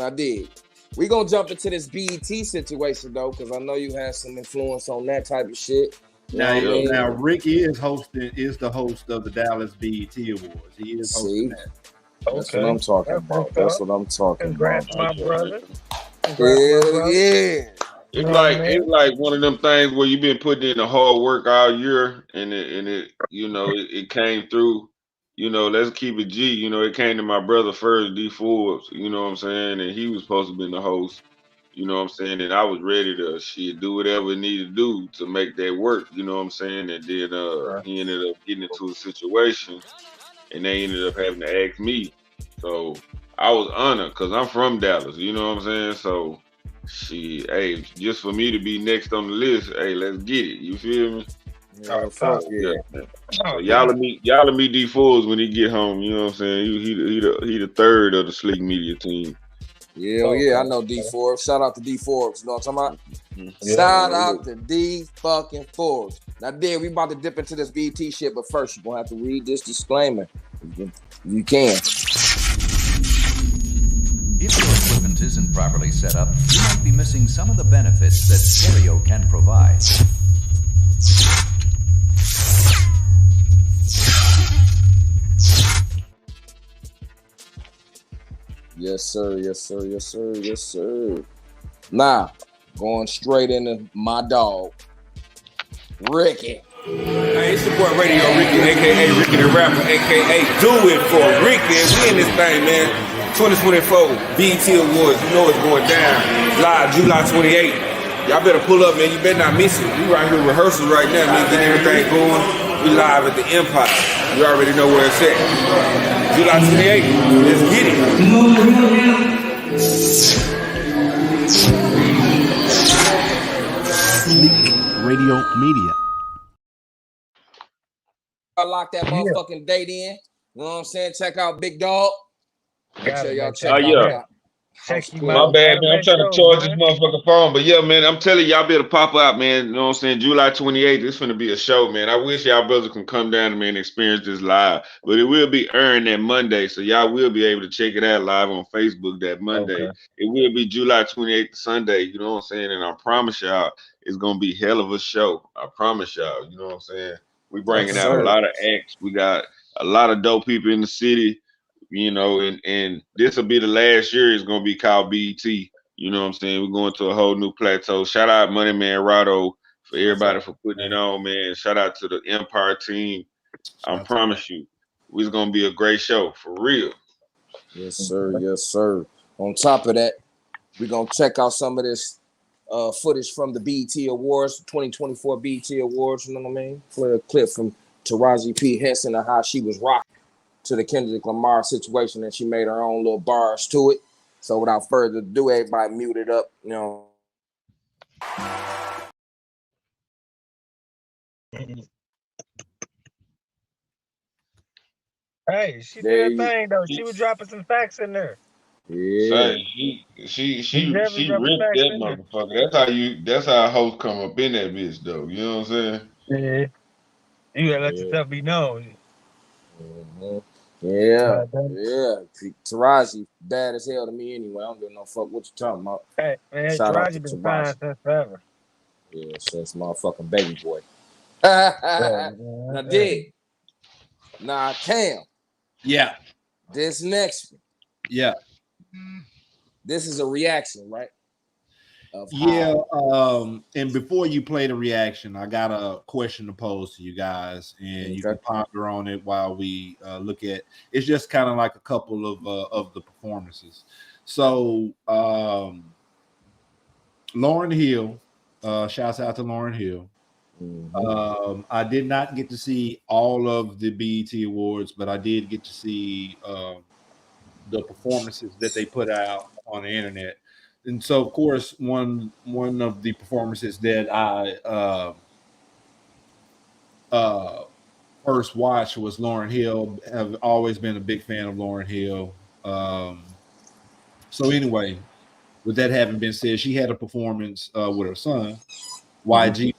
dig. We gonna jump into this BET situation though, because I know you had some influence on that type of shit. Now Ricky is the host of the Dallas BET Awards. He is hosting that. That's what I'm talking about. That's what I'm talking Congrats, about. my brother. Yeah. It's like one of them things where you've been putting in the hard work all year, and it you know it came through. You know, let's keep it G. You know, it came to my brother first, D Forbes. You know what I'm saying, and he was supposed to be the host. You know what I'm saying, and I was ready to do whatever it needed to do to make that work. You know what I'm saying, and then he ended up getting into a situation, and they ended up having to ask me. So I was honored because I'm from Dallas. You know what I'm saying, so. Hey, just for me to be next on the list, hey, let's get it. You feel me? Yeah, fuck yeah. So y'all meet D Forbes when he get home. You know what I'm saying? He the third of the Sleek Media team. Yeah, I know D Forbes. Shout out to D Forbes. You know what I'm talking about? Shout out to D fucking Forbes. Now, there we about to dip into this BT shit, but first you're gonna have to read this disclaimer. You can. If your equipment isn't properly set up, you might be missing some of the benefits that stereo can provide. Yes, sir. Now, going straight into my dog, Ricky. Hey, it's your boy Radio Ricky, a.k.a. Ricky the Rapper, a.k.a. Do It For Ricky. And we in this thing, man. 2024 BET Awards. You know it's going down. Live July 28th. Y'all better pull up, man. You better not miss it. We right here rehearsals right now, man. Getting everything going. We live at the Empire. You already know where it's at. July 28th. Let's get it. Sleek Radio Media. I lock that motherfucking date in. You know what I'm saying? Check out Big Dog. Make sure y'all check out that. My bad, man. I'm trying to charge this motherfucking phone. But yeah, man, I'm telling y'all better pop out, man. You know what I'm saying? July 28th, it's gonna be a show, man. I wish y'all brothers can come down, man, and experience this live. But it will be earned that Monday, so y'all will be able to check it out live on Facebook that Monday. Okay. It will be July 28th, Sunday, you know what I'm saying? And I promise y'all, it's gonna be hell of a show. I promise y'all, you know what I'm saying? We bringing out a lot of acts. We got a lot of dope people in the city. You know, and this will be the last year. It's gonna be called BET. You know what I'm saying? We're going to a whole new plateau. Shout out Money Man Rado for everybody for putting it on, man. Shout out to the Empire team. I promise you, it's gonna be a great show for real. Yes, sir. On top of that, we're gonna check out some of this footage from the BET Awards, 2024 BET Awards. You know what I mean? Play a clip from Taraji P. Henson and how she was rocking to the Kendrick Lamar situation, and she made her own little bars to it. So without further ado, everybody mute it up. You know. Hey, she There did her you. thing though. She was dropping some facts in there. Yeah. Say she Definitely dropping ripped facts that in there. motherfucker. That's how a host come up in that bitch though. You know what I'm saying? Yeah. You gotta let Yeah. yourself be known. Mm-hmm. Yeah. God damn. Yeah. Taraji bad as hell to me anyway. I don't give no fuck what you talking about. Hey, man, Shout out to Taraji been fine Taraji. since forever. Yeah, since motherfucking baby boy. Yeah, Now, dig. Nah, Cam. Yeah. This next one. Yeah. This is a reaction, right? Of Yeah. how. And before you play the reaction, I got a question to pose to you guys, and you can ponder on it while we look at. It's just kind of like a couple of the performances. So, Lauryn Hill, shouts out to Lauryn Hill. I did not get to see all of the BET Awards, but I did get to see the performances that they put out on the internet. And so, of course, one of the performances that I first watched was Lauryn Hill. I've always been a big fan of Lauryn Hill. So anyway, with that having been said, she had a performance with her son, YG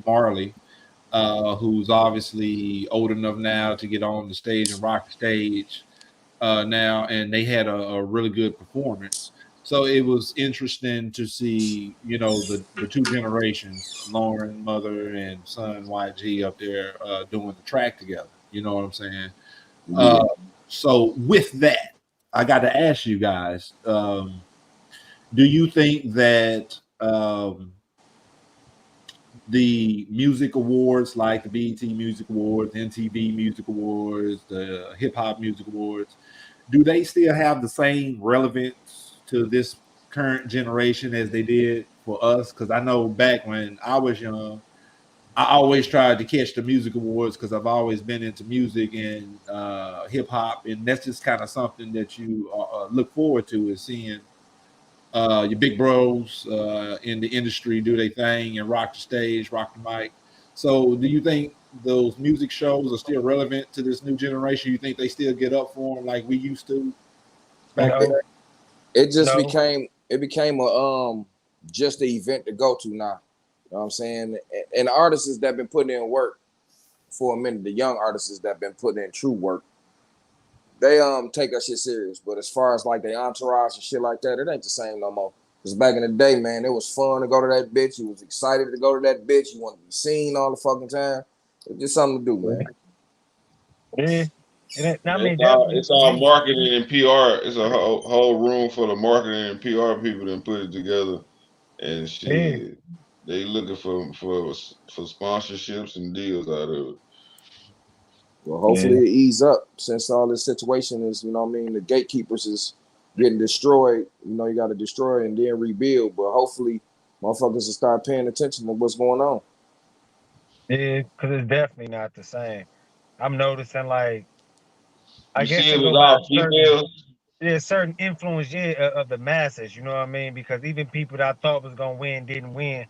Marley, who's obviously old enough now to get on the stage and rock the stage now, and they had a really good performance. So it was interesting to see, you know, the two generations, Lauren, mother, and son YG up there doing the track together. You know what I'm saying? Yeah. So with that, I got to ask you guys, do you think that the music awards like the BET Music Awards, MTV Music Awards, the Hip Hop Music Awards, do they still have the same relevance to this current generation as they did for us? Because I know back when I was young, I always tried to catch the music awards because I've always been into music and hip hop, and that's just kind of something that you look forward to, is seeing your big bros in the industry do their thing and rock the stage, rock the mic. So, do you think those music shows are still relevant to this new generation? You think they still get up for them like we used to back then? It just became a just the event to go to now. You know what I'm saying? And the artists that been putting in work for a minute, the young artists that been putting in true work, they take that shit serious. But as far as like the entourage and shit like that, it ain't the same no more. Because back in the day, man, it was fun to go to that bitch. You was excited to go to that bitch. You wanted to be seen all the fucking time. It's just something to do, man. Yeah. It's all marketing and PR. It's a whole room full of marketing and PR people that put it together, and shit, they looking for sponsorships and deals out of it. Well, hopefully it ease up since all this situation is, you know what I mean, the gatekeepers is getting destroyed. You know, you got to destroy and then rebuild. But hopefully motherfuckers will start paying attention to what's going on. Yeah, because it's definitely not the same. I'm noticing, like, I You guess see, it it was go by all females. certain influence, of the masses. You know what I mean? Because even people that I thought was gonna win didn't win.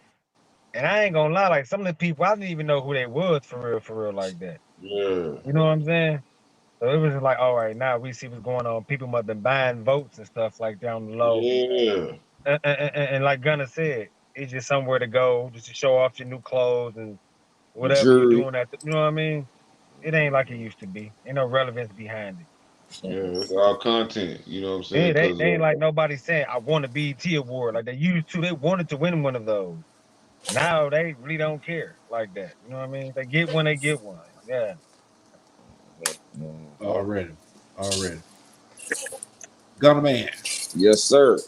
And I ain't gonna lie, like some of the people, I didn't even know who they was for real, like that. Yeah. You know what I'm saying? So it was just like, all right, now we see what's going on. People must have been buying votes and stuff like down the low. Yeah. And like Gunna said, it's just somewhere to go, just to show off your new clothes and whatever you're Jury. doing you know what I mean? It ain't like it used to be. Ain't no relevance behind it. Yeah, it's all content. You know what I'm saying? Yeah, they Because ain't like nobody saying, I won a BET award. Like they used to, they wanted to win one of those. Now they really don't care like that. You know what I mean? They get one, they get one. Yeah. Already. Gunna Man. Yes, sir.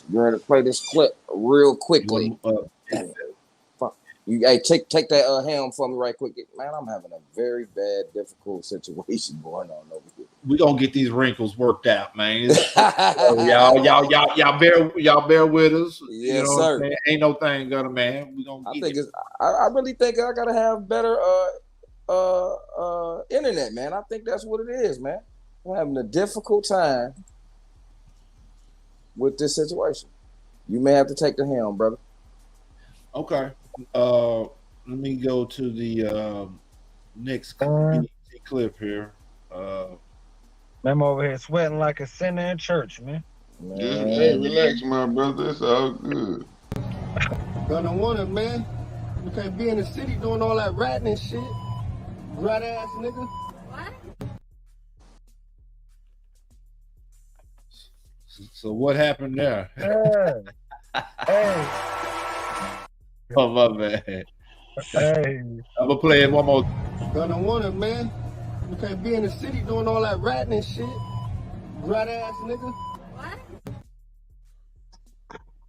You're going to play this clip real quickly. Fuck. Hey, take that helm for me right quick. Man, I'm having a very bad, difficult situation going on over here. We gonna get these wrinkles worked out, man. y'all bear with us. Yes, you know sir. Ain't no thing, Gunna Man. We gonna. I really think I gotta have better internet, man. I think that's what it is, man. I'm having a difficult time with this situation. You may have to take the helm, brother. Okay. Let me go to the next clip here. I'm over here sweating like a sinner in church, man. Hey, relax, my brother. It's all good. Gonna want it, man. You can't be in the city doing all that ratting and shit. Rat ass nigga. So what happened there? Hey. Oh my man. Hey. I'm gonna play it one more. Gonna want it, man. You can't be in the city doing all that ratting and shit. Rat ass nigga.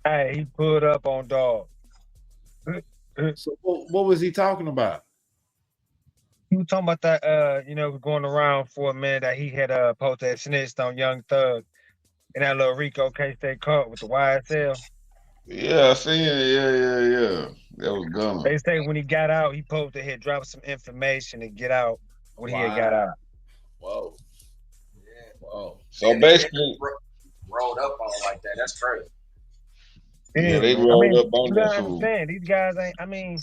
Hey, he put up on dog. So what was he talking about? He was talking about that, going around for a minute that he had posted that snitched on Young Thug in that little Rico case they caught with the YSL. Yeah, I seen it. Yeah. That was Gunna. They say when he got out, he posted he had dropped some information to get out when he had got out. Whoa. Yeah. Whoa. So basically, rolled up on like that. That's crazy. Yeah, they rolled up on you that gotta fool. understand, these guys ain't. I mean,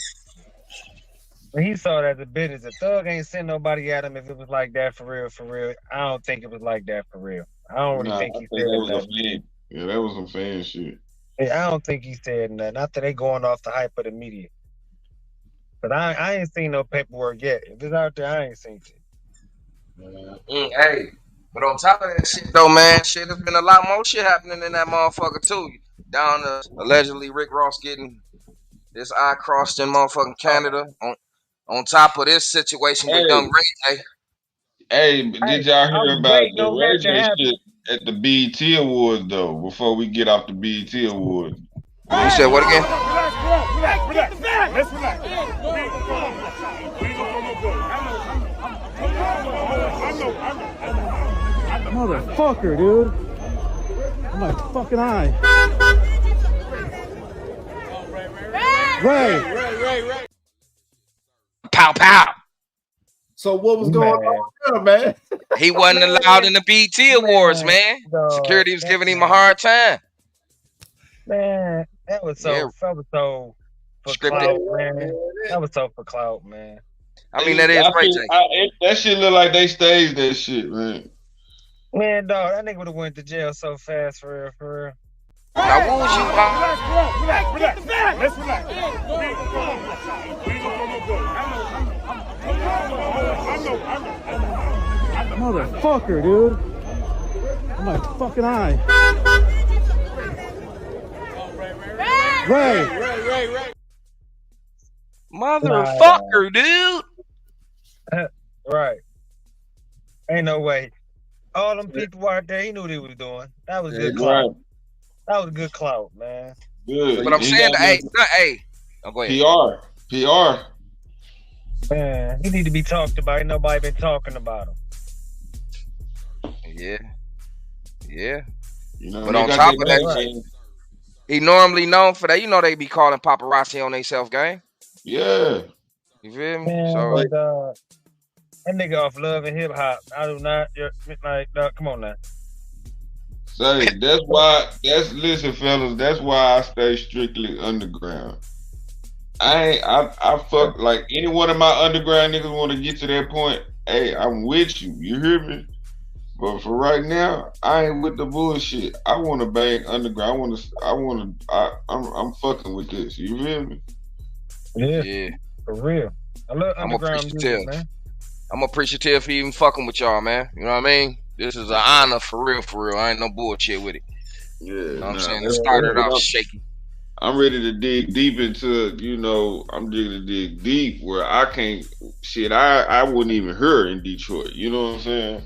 when he saw it as a business, the Thug ain't send nobody at him if it was like that for real. For real, I don't think it was like that for real. I don't really think he said that was nothing. a fan. Yeah, that was some fan shit. I don't think he said nothing. Not that they going off the hype of the media. But I ain't seen no paperwork yet. If it's out there, I ain't seen it. Hey, but on top of that shit though, man, shit, there's been a lot more shit happening in that motherfucker too. Down to allegedly Rick Ross getting this eye crossed in motherfucking Canada. On top of this situation with Young Ray J. Hey, did y'all hear about the on Ray that to J happen. shit at the BET Awards though? Before we get off the BET Awards. You said what again? Relax. Let's relax. We ain't gonna go no good. I know. Motherfucker, dude. Oh my fucking eye. Ray. Pow pow. So what was going on there, man? He wasn't allowed in the BET Awards, man. Security was giving him a hard time. Man, that was so for clout, man. That was so for clout, man. I mean, that is Ray J. That shit look like they staged that shit, man. Man, dog, that nigga would have went to jail so fast for real. Now, what was you? Relax. Let's relax. We ain't gonna go no good. I know. Motherfucker, dude. Oh my fucking eye. Ray. Motherfucker, dude. Right. Ain't no way. All them people out there, he knew what he was doing. That was good clout. Right. That was good clout, man. Good. But I'm saying, hey. Oh, go ahead. PR. Man, he need to be talked about. Ain't nobody been talking about him. Yeah. You know, but on top of that, he normally known for that. You know they be calling paparazzi on themselves game. Yeah. You feel me? Man, so but, that nigga off Love and Hip Hop. I do not come on now. Say listen, fellas, that's why I stay strictly underground. I fuck like any one of my underground niggas want to get to that point. Hey, I'm with you. You hear me? But for right now, I ain't with the bullshit. I want to bang underground. I'm fucking with this. You feel me? Yeah. For real. I love underground music, man. I'm appreciative for even fucking with y'all, man. You know what I mean? This is an honor for real. I ain't no bullshit with it. Yeah. You know what I'm saying? It started off shaky. I'm ready to dig deep into, I'm ready to dig deep where I can't, I wouldn't even hear in Detroit. You know what I'm saying?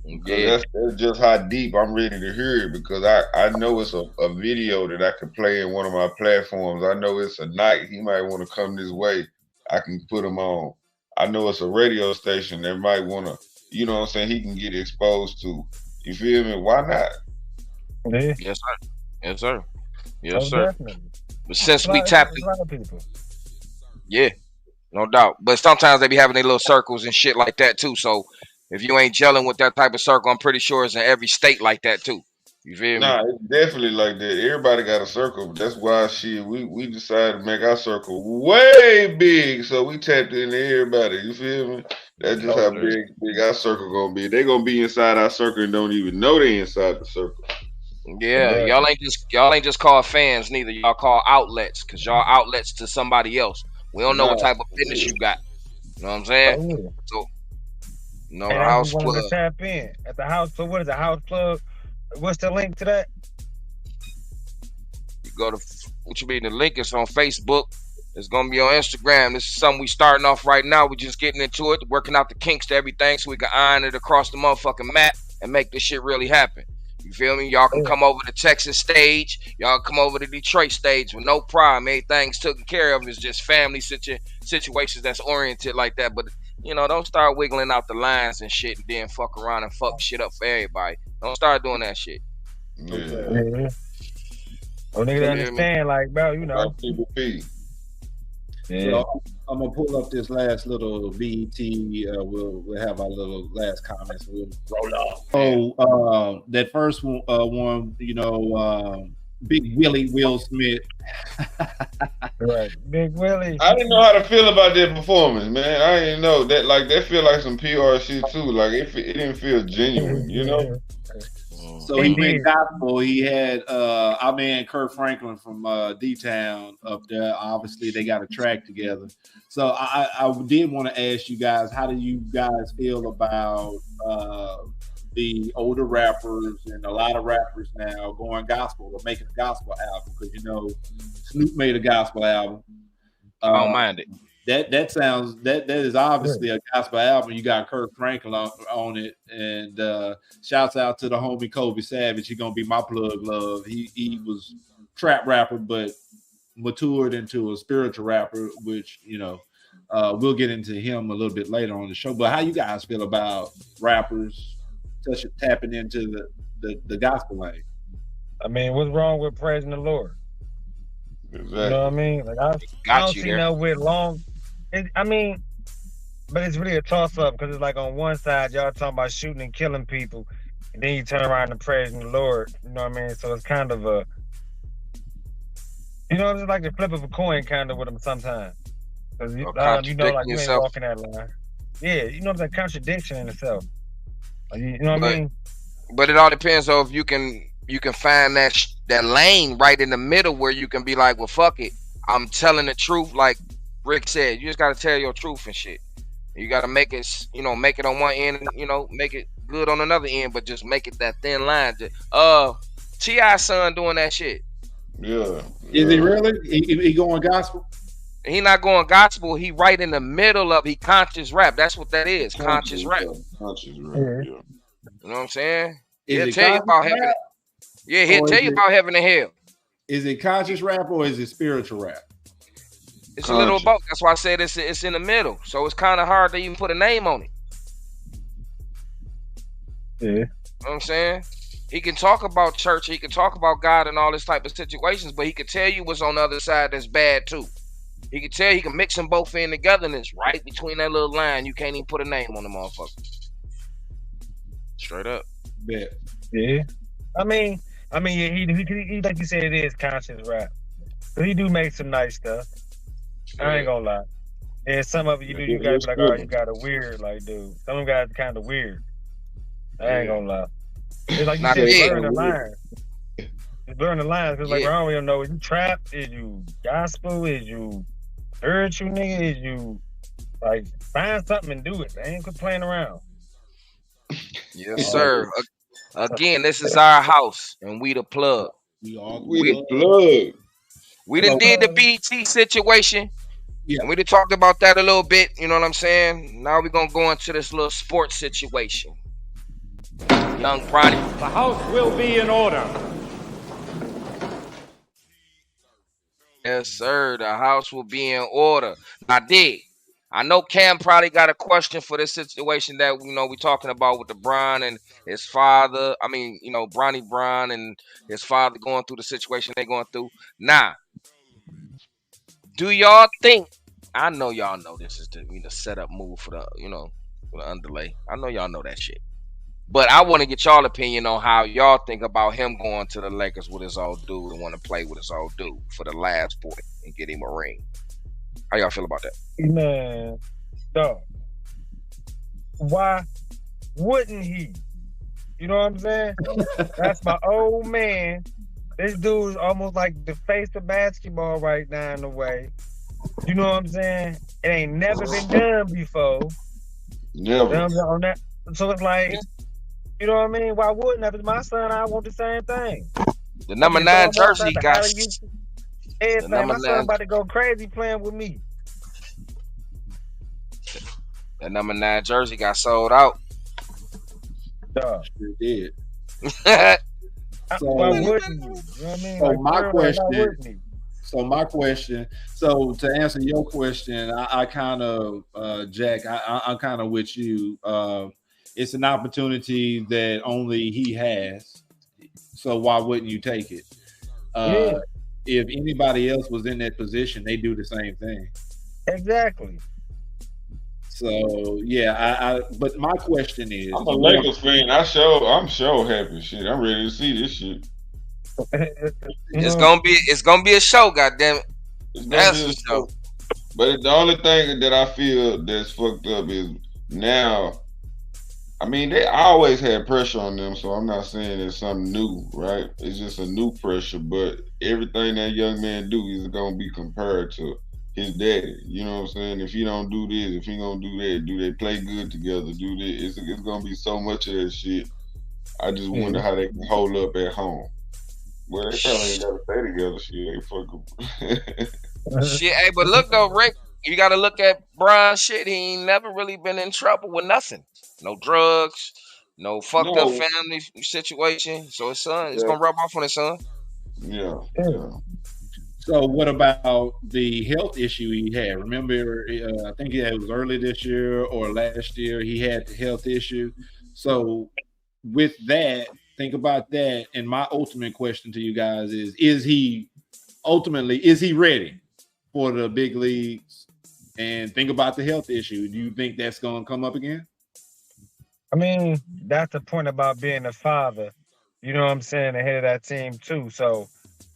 Yeah. That's just how deep I'm ready to hear it because I know it's a video that I can play in one of my platforms. I know it's a night he might want to come this way. I can put him on. I know it's a radio station that might want to, you know what I'm saying, he can get exposed to. You feel me? Why not? Yeah. Yes, sir. Definitely. But since we tapped it, yeah, no doubt. But sometimes they be having their little circles and shit like that too. So if you ain't gelling with that type of circle, I'm pretty sure it's in every state like that too. You know what I'm saying? Yeah. It's started off shaky. For real. I love underground music, man. Yeah, no doubt. But sometimes they be having their little circles and shit like that too. So if you ain't gelling with that type of circle, I'm pretty sure it's in every state like that too. You feel me? Nah, it's definitely like that. Everybody got a circle. That's why we decided to make our circle way big. So we tapped into everybody. You feel me? That's just how big our circle gonna be. They gonna be inside our circle and don't even know they inside the circle. Yeah, y'all ain't just called fans neither. Y'all call outlets because y'all outlets to somebody else. We don't know what type of business you got. You know what I'm saying? So, And that's what we wanted to tap in at the house. So what is a house plug? What's the link to that? You go to what you mean? The link is on Facebook. It's gonna be on Instagram. This is something we starting off right now. We just getting into it, working out the kinks to everything, so we can iron it across the motherfucking map and make this shit really happen. You feel me? Y'all can come over to Texas stage. Y'all come over to Detroit stage with no problem. Everything's taken care of. It's just family situations that's oriented like that. But you know, don't start wiggling out the lines and shit, and then fuck around and fuck shit up for everybody. Don't start doing that shit. Yeah. Well, niggas understand, like, bro, you know. Yeah. So I'm gonna pull up this last little BET. We'll have our little last comments. We'll roll off. So that first one, you know, Big Willie Will Smith. Right, Big Willie. I didn't know how to feel about that performance, man. I didn't know that. Like that feel like some PR shit too. Like it didn't feel genuine, you know. So he went gospel. He had our man Kurt Franklin from D-Town up there. Obviously, they got a track together. So I did want to ask you guys, how do you guys feel about the older rappers and a lot of rappers now going gospel or making a gospel album? Because you know, Snoop made a gospel album. I don't mind it. That sounds that is obviously a gospel album. You got Kurt Franklin on it, and shouts out to the homie Kobe Savage. He gonna be my plug love. He was trap rapper, but matured into a spiritual rapper, which you know we'll get into him a little bit later on the show. But how you guys feel about rappers tapping into the gospel lane? I mean, what's wrong with praising the Lord? Exactly. You know what I mean? Like I don't see no with long. I mean, but it's really a toss up because it's like on one side y'all talking about shooting and killing people, and then you turn around and praising the Lord. You know what I mean? So it's kind of a, you know, it's like the flip of a coin kind of with them sometimes. Because you know, like you ain't walking that line. Yeah, you know, it's a contradiction in itself. Like, you know what I mean? But it all depends on if you can find that lane right in the middle where you can be like, well, fuck it, I'm telling the truth. Like Rick said, you just gotta tell your truth and shit. You gotta make it, you know, make it on one end, and you know, make it good on another end, but just make it that thin line. T.I. son doing that shit. Yeah. Is he really? He going gospel? He not going gospel. He right in the middle of. He conscious rap. That's what that is. Conscious rap. Conscious rap. Yeah. You know what I'm saying? Is he'll tell you about heaven. Yeah, he'll tell you about heaven and hell. Is it conscious rap or is it spiritual rap? It's a little both. That's why I said it's in the middle. So it's kind of hard to even put a name on it. Yeah. You know what I'm saying? He can talk about church. He can talk about God and all this type of situations, but he can tell you what's on the other side that's bad too. He can tell you, he can mix them both in together, and it's right between that little line. You can't even put a name on the motherfucker. Straight up. Yeah. I mean, he like you said, it is conscious rap. But he do make some nice stuff. I ain't gonna lie. And some of it you do, you gotta be like, oh, you got a weird, like, dude. Some of them guys kind of weird. I ain't gonna lie. It's like you said, blurring the lines. It's blurring the lines because, like, I don't even know, is you trap? Is you gospel? Is you spiritual, nigga? Is you, like, find something and do it. I ain't quit playing around. Yes, sir. Again, this is our house, and we the plug. We the plug. We done did the BT situation. Yeah. And we done talked about that a little bit. You know what I'm saying? Now we're going to go into this little sports situation. Young Bronny. The house will be in order. Yes, sir. The house will be in order. Now, I know Cam probably got a question for this situation that, you know, we're talking about with the Bron and his father. I mean, you know, Bronny Bron and his father going through the situation they're going through. Now, do y'all think, I know y'all know this is the setup move for the, you know, for the underlay. I know y'all know that shit. But I want to get y'all opinion on how y'all think about him going to the Lakers with his old dude and want to play with his old dude for the last boy and get him a ring. How y'all feel about that? Man, dog. Why wouldn't he? You know what I'm saying? That's my old man. This dude's almost like the face of basketball right now in a way. You know what I'm saying? It ain't never been done before. Never. On that. So it's like, you know what I mean? Why wouldn't I? If it's my son, I want the same thing. The number 9 jersey got everything. My son about to go crazy playing with me. The number 9 jersey got sold out. Sure did. So, why wouldn't you? You know what I mean? So like, my question. So to answer your question, I kind of, Jack, I'm kind of with you. It's an opportunity that only he has. So why wouldn't you take it? If anybody else was in that position, they do the same thing. Exactly. So yeah, but my question is, I'm a Lakers fan. I'm so happy. Shit, I'm ready to see this shit. It's gonna be a show. Goddamn it, that's a show. But the only thing that I feel that's fucked up is now. I mean, they always had pressure on them, so I'm not saying it's something new, right? It's just a new pressure. But everything that young man do is gonna be compared to his daddy. You know what I'm saying? If he don't do this, if he gonna do that, do they play good together? Do this? It's gonna be so much of that shit. I just wonder how they can hold up at home. Well, they probably ain't gotta stay together. Shit, they fuck. Shit, hey, but look though, Rick, you gotta look at Brian. Shit, he ain't never really been in trouble with nothing. No drugs, no fucked up family situation. So his son, it's gonna rub off on his son. Yeah. So what about the health issue he had? Remember, I think it was early this year or last year, he had the health issue. So with that, think about that. And my ultimate question to you guys is he ready for the big leagues? And think about the health issue. Do you think that's going to come up again? I mean, that's the point about being a father. You know what I'm saying? The head of that team too. So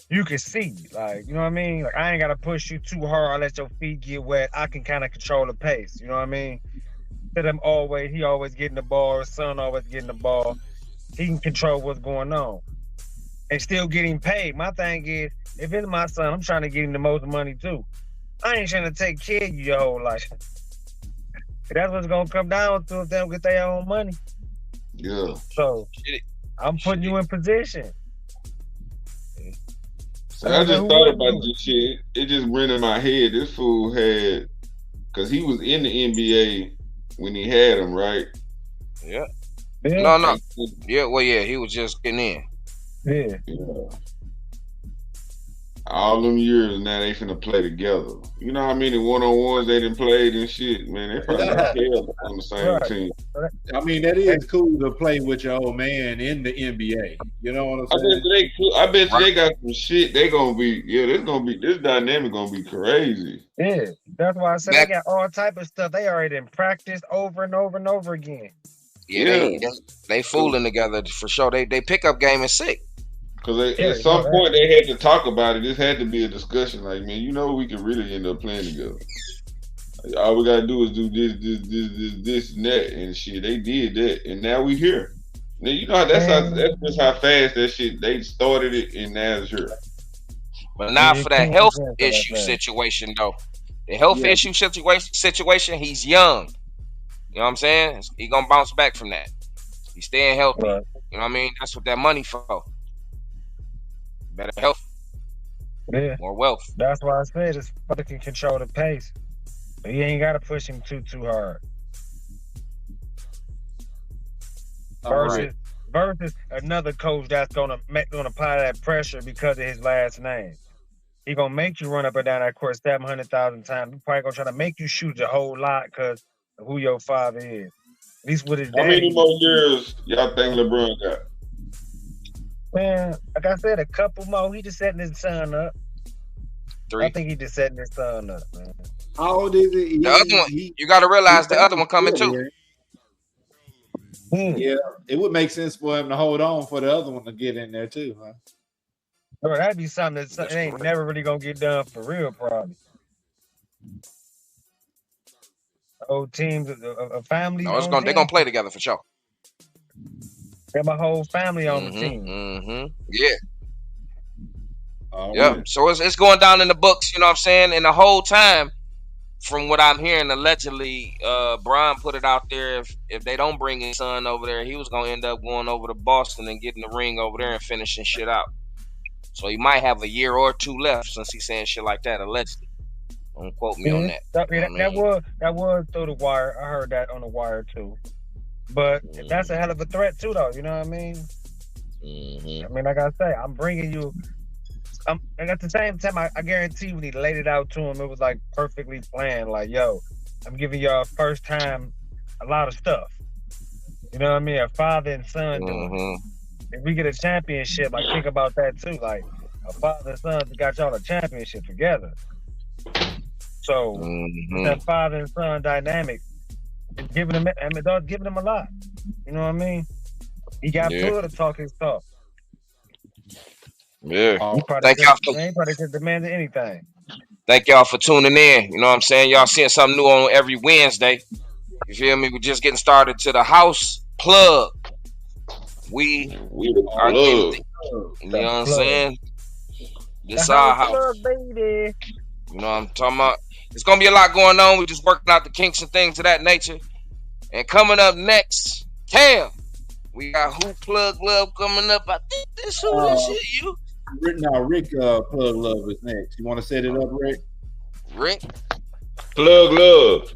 you can see, like, you know what I mean? Like, I ain't got to push you too hard. I let your feet get wet. I can kind of control the pace. You know what I mean? He always getting the ball. His son always getting the ball. He can control what's going on and still getting paid. My thing is, if it's my son, I'm trying to get him the most money too. I ain't trying to take care of you your whole life. That's what's going to come down to if they don't get their own money. Yeah. So I'm putting you in position. So I just thought about this shit. It just went in my head. This fool had, because he was in the NBA when he had him, right? Yeah. No. Yeah, well, yeah, he was just getting in. Yeah. All them years now they finna play together. You know how many one-on-ones they done played and shit, man. They probably got hell on the same team. I mean, that is cool to play with your old man in the NBA. You know what I'm saying? I bet you they got some shit. They gonna be, this dynamic gonna be crazy. Yeah, that's why I said they got all type of stuff. They already in practice over and over and over again. Yeah. They fooling together for sure. They pick up game is sick. Because at some point they had to talk about it. This had to be a discussion. Like, man, we could really end up playing together. Like, all we gotta do is do this, and that, and shit. They did that, and now we here. Now that's just how fast that shit. They started it, and now it's here. But not for that health issue situation though. The health issue situation. He's young. You know what I'm saying? He gonna bounce back from that. He's staying healthy. You know what I mean? That's what that money for. Better health. Yeah. More wealth. That's why I said his father can control the pace. But he ain't gotta push him too hard. Versus another coach that's gonna apply that pressure because of his last name. He gonna make you run up and down that court 700,000 times. He probably gonna try to make you shoot a whole lot because of who your father is. At least with his How many more years y'all think LeBron got? Man, like I said, a couple more. He just setting his son up. 3. I think he just setting his son up, man. How old is he? The other one, you got to realize the other one coming too. Yeah, it would make sense for him to hold on for the other one to get in there too, huh? Bro, that'd be something that ain't never really gonna get done for real, probably. Whole teams, a family. No, they're gonna play together for sure. Got my whole family on the team. Yeah. Yeah. So it's going down in the books, you know what I'm saying? And the whole time, from what I'm hearing, allegedly, Brian put it out there. If they don't bring his son over there, he was gonna end up going over to Boston and getting the ring over there and finishing shit out. So he might have a year or two left since he's saying shit like that, allegedly. Don't quote me on that. That was through the wire. I heard that on the wire too. But that's a hell of a threat too, though. You know what I mean? I mean, like I say, I'm bringing you. And at the same time, I guarantee when he laid it out to him, it was like perfectly planned. Like, yo, I'm giving y'all first time a lot of stuff. You know what I mean? A father and son doing. If we get a championship, like think about that too. Like a father and son got y'all a championship together. So that father and son dynamic is giving him. I mean, dog giving him a lot. You know what I mean? He got Plugg to talk his talk. Yeah. Thank y'all for demanding anything. Thank y'all for tuning in. You know what I'm saying? Y'all seeing something new on every Wednesday. You feel me? We're just getting started to the house plug. We are getting, you know what I'm saying? This our house. Plug, baby. You know what I'm talking about? It's gonna be a lot going on. We're just working out the kinks and things of that nature. And coming up next, Cam. We got Who Plug Love coming up. I think this is you. Rick Plug Love is next. You want to set it up, Rick? Rick? Plug Love.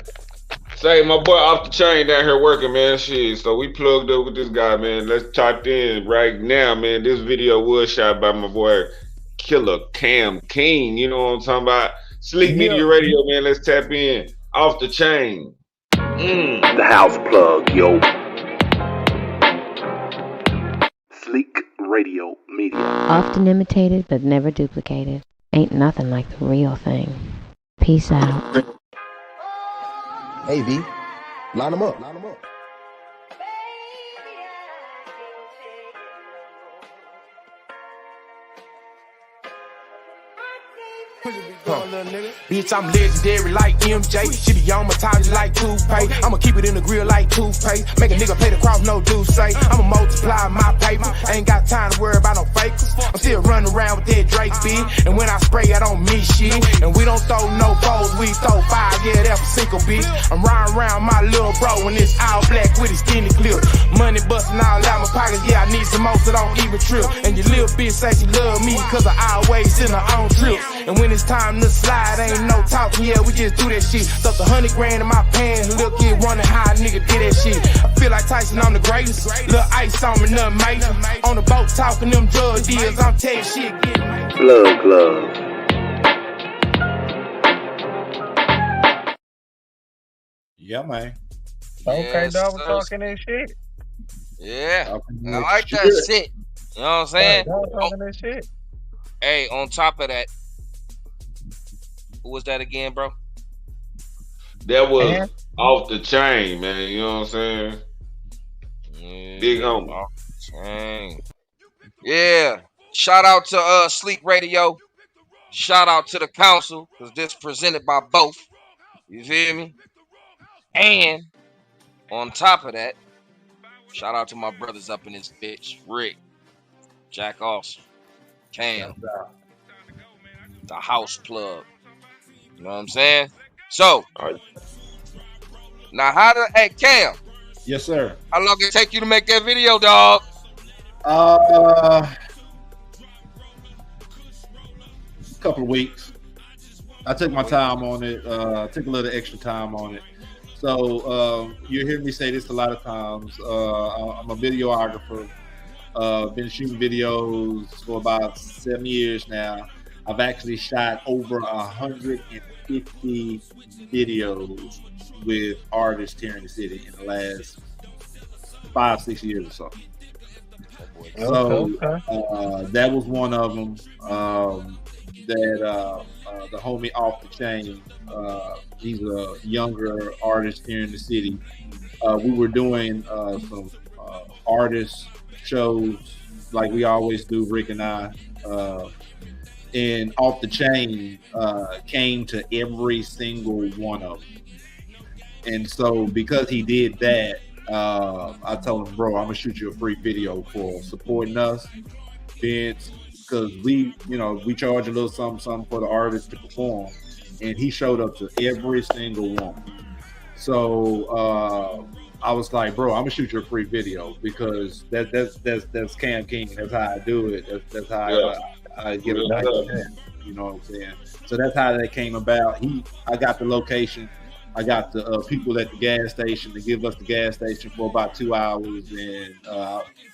Say, my boy off the chain down here working, man. Shit. So we plugged up with this guy, man. Let's type in right now, man. This video was shot by my boy Killer Cam King. You know what I'm talking about? Sleep Media Radio, man. Let's tap in. Off the chain. The house plug, yo. Sleek Radio Media. Often imitated but never duplicated. Ain't nothing like the real thing. Peace out. Hey, V. Line them up. Bitch, I'm legendary like MJ. She be on my time like toothpaste. I'ma keep it in the grill like toothpaste. Make a nigga pay the cross, no do say. I'ma multiply my paper. I ain't got time to worry about no fakers. I'm still running around with that Drake bitch. And when I spray, I don't miss shit. And we don't throw no balls, we throw fire. Yeah, that's a single bitch. I'm riding around my little bro and it's all black with his skinny clip. Money busting all out my pockets. Yeah, I need some more so don't even trip. And your little bitch say she love me cause I always in her own trip. And when it's time to slide, ain't no talking, yeah, we just do that shit. Stuck $100 grand in my pants, little kid wondering how a nigga did that shit. I feel like Tyson, I'm the greatest. Little ice on me, nothing major. On the boat talking them drug deals, I'm telling shit. Plug Love. Yeah, man. Okay, dog, we're talking that shit. Yeah, I like that shit. You know what I'm saying? Talking that shit. Hey, on top of that, who was that again, bro? That was off the chain, man. You know what I'm saying? Big homie. Off the chain. Yeah. Shout out to Sleep Radio. Shout out to the council, because this presented by both. You feel me? And on top of that, shout out to my brothers up in this bitch. Rick, Jack Austin, Cam, the house plug. You know what I'm saying? So, now hey Cam. Yes, sir. How long did it take you to make that video, dog? Couple of weeks. I took my time on it. Took a little extra time on it. So you hear me say this a lot of times. I'm a videographer. Been shooting videos for about 7 years now. I've actually shot over 150 videos with artists here in the city in the last 5-6 years or so. So that was one of them. that the homie Off the Chain, he's a younger artist here in the city. We were doing some artist shows like we always do, Rick and I. And Off the Chain came to every single one of them. And so because he did that, I told him, bro, I'm gonna shoot you a free video for supporting us, Vince, because we charge a little something for the artist to perform, and he showed up to every single one. So I was like, bro, I'm gonna shoot you a free video because that's Cam King. That's how I do it. That's how I get it back to him. You know what I'm saying? So that's how that came about. I got the location. I got the people at the gas station to give us the gas station for about 2 hours, and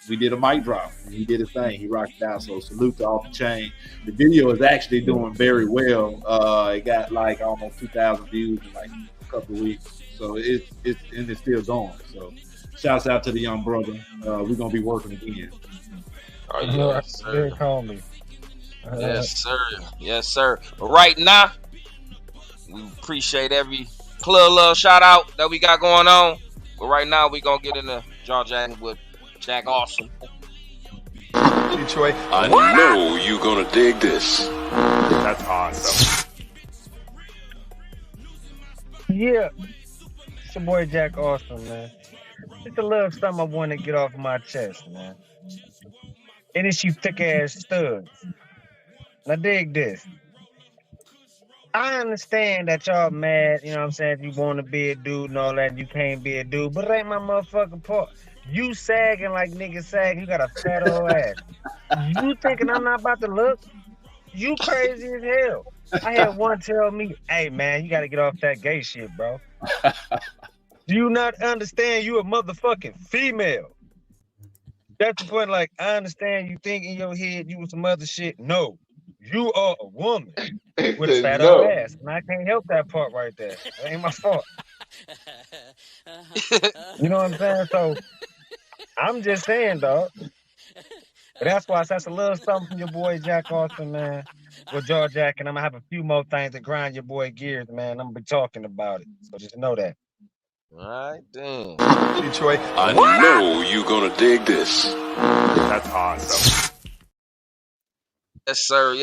we did a mic drop. And he did his thing. He rocked it out. So salute to Off the Chain. The video is actually doing very well. It got like almost 2,000 views in like a couple of weeks. So it's still going. So shouts out to the young brother. We're gonna be working again. Oh, yes, sir. Call me. Yes, sir. Yes, sir. But right now, we appreciate every Plug Love shout out that we got going on. But right now, we gonna get into Jaw Jack with Jack Awesome. Detroit. I know you're gonna dig this. That's awesome. Yeah. It's your boy Jack Awesome, man. Just a little something I want to get off my chest, man. And it's you thick ass studs. Now dig this. I understand that y'all mad, you know what I'm saying, if you want to be a dude and all that, and you can't be a dude, but it ain't my motherfucking part. You sagging like niggas sagging, you got a fat old ass. You thinking I'm not about to look? You crazy as hell. I had one tell me, hey man, you gotta get off that gay shit, bro. Do you not understand you a motherfucking female? That's the point, like, I understand you think in your head you was some other shit. No, you are a woman with a fat old ass. And I can't help that part right there. That ain't my fault. You know what I'm saying? So, I'm just saying, dog. But that's why that's a little something from your boy Jack Austin, man. With Jaw Jack, and I'm gonna have a few more things to grind your boy gears, man. I'm gonna be talking about it. So just know that. All right, damn. Detroit. I know you're gonna dig this. That's awesome. Yes, sir.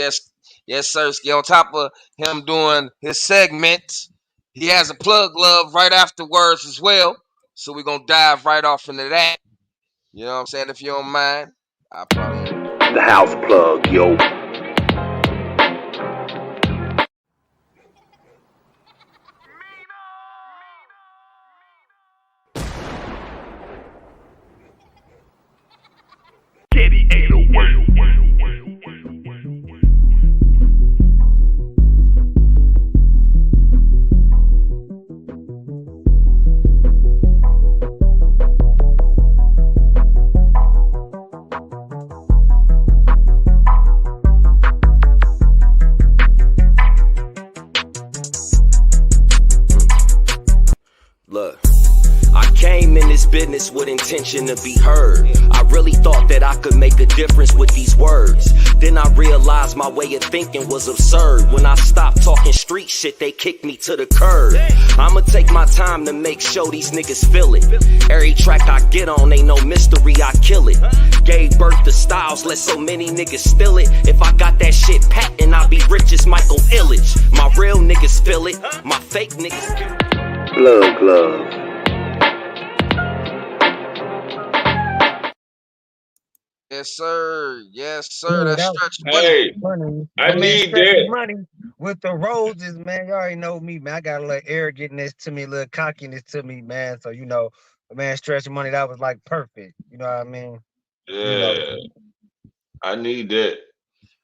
Yes, sir. On top of him doing his segment, he has a Plug Love right afterwards as well. So we're gonna dive right off into that. You know what I'm saying? If you don't mind, I probably the house plug, yo. Getty 808. Look, I came in this business with intention to be heard. I really thought that I could make a difference with these words. Then I realized my way of thinking was absurd. When I stopped talking street shit, they kicked me to the curb. I'ma take my time to make sure these niggas feel it. Every track I get on ain't no mystery, I kill it. Gave birth to styles, let so many niggas steal it. If I got that shit patent, I'll be rich as Michael Illich. My real niggas feel it, my fake niggas kill it. Plug Love. Yes, sir. Yes, sir. That's stretch money. I need that. Money with the roses, man. You already know me, man. I got a little arrogantness to me, a little cockiness to me, man. So, you know, man, Stretch Money, that was like perfect. You know what I mean? Yeah. You know. I need that.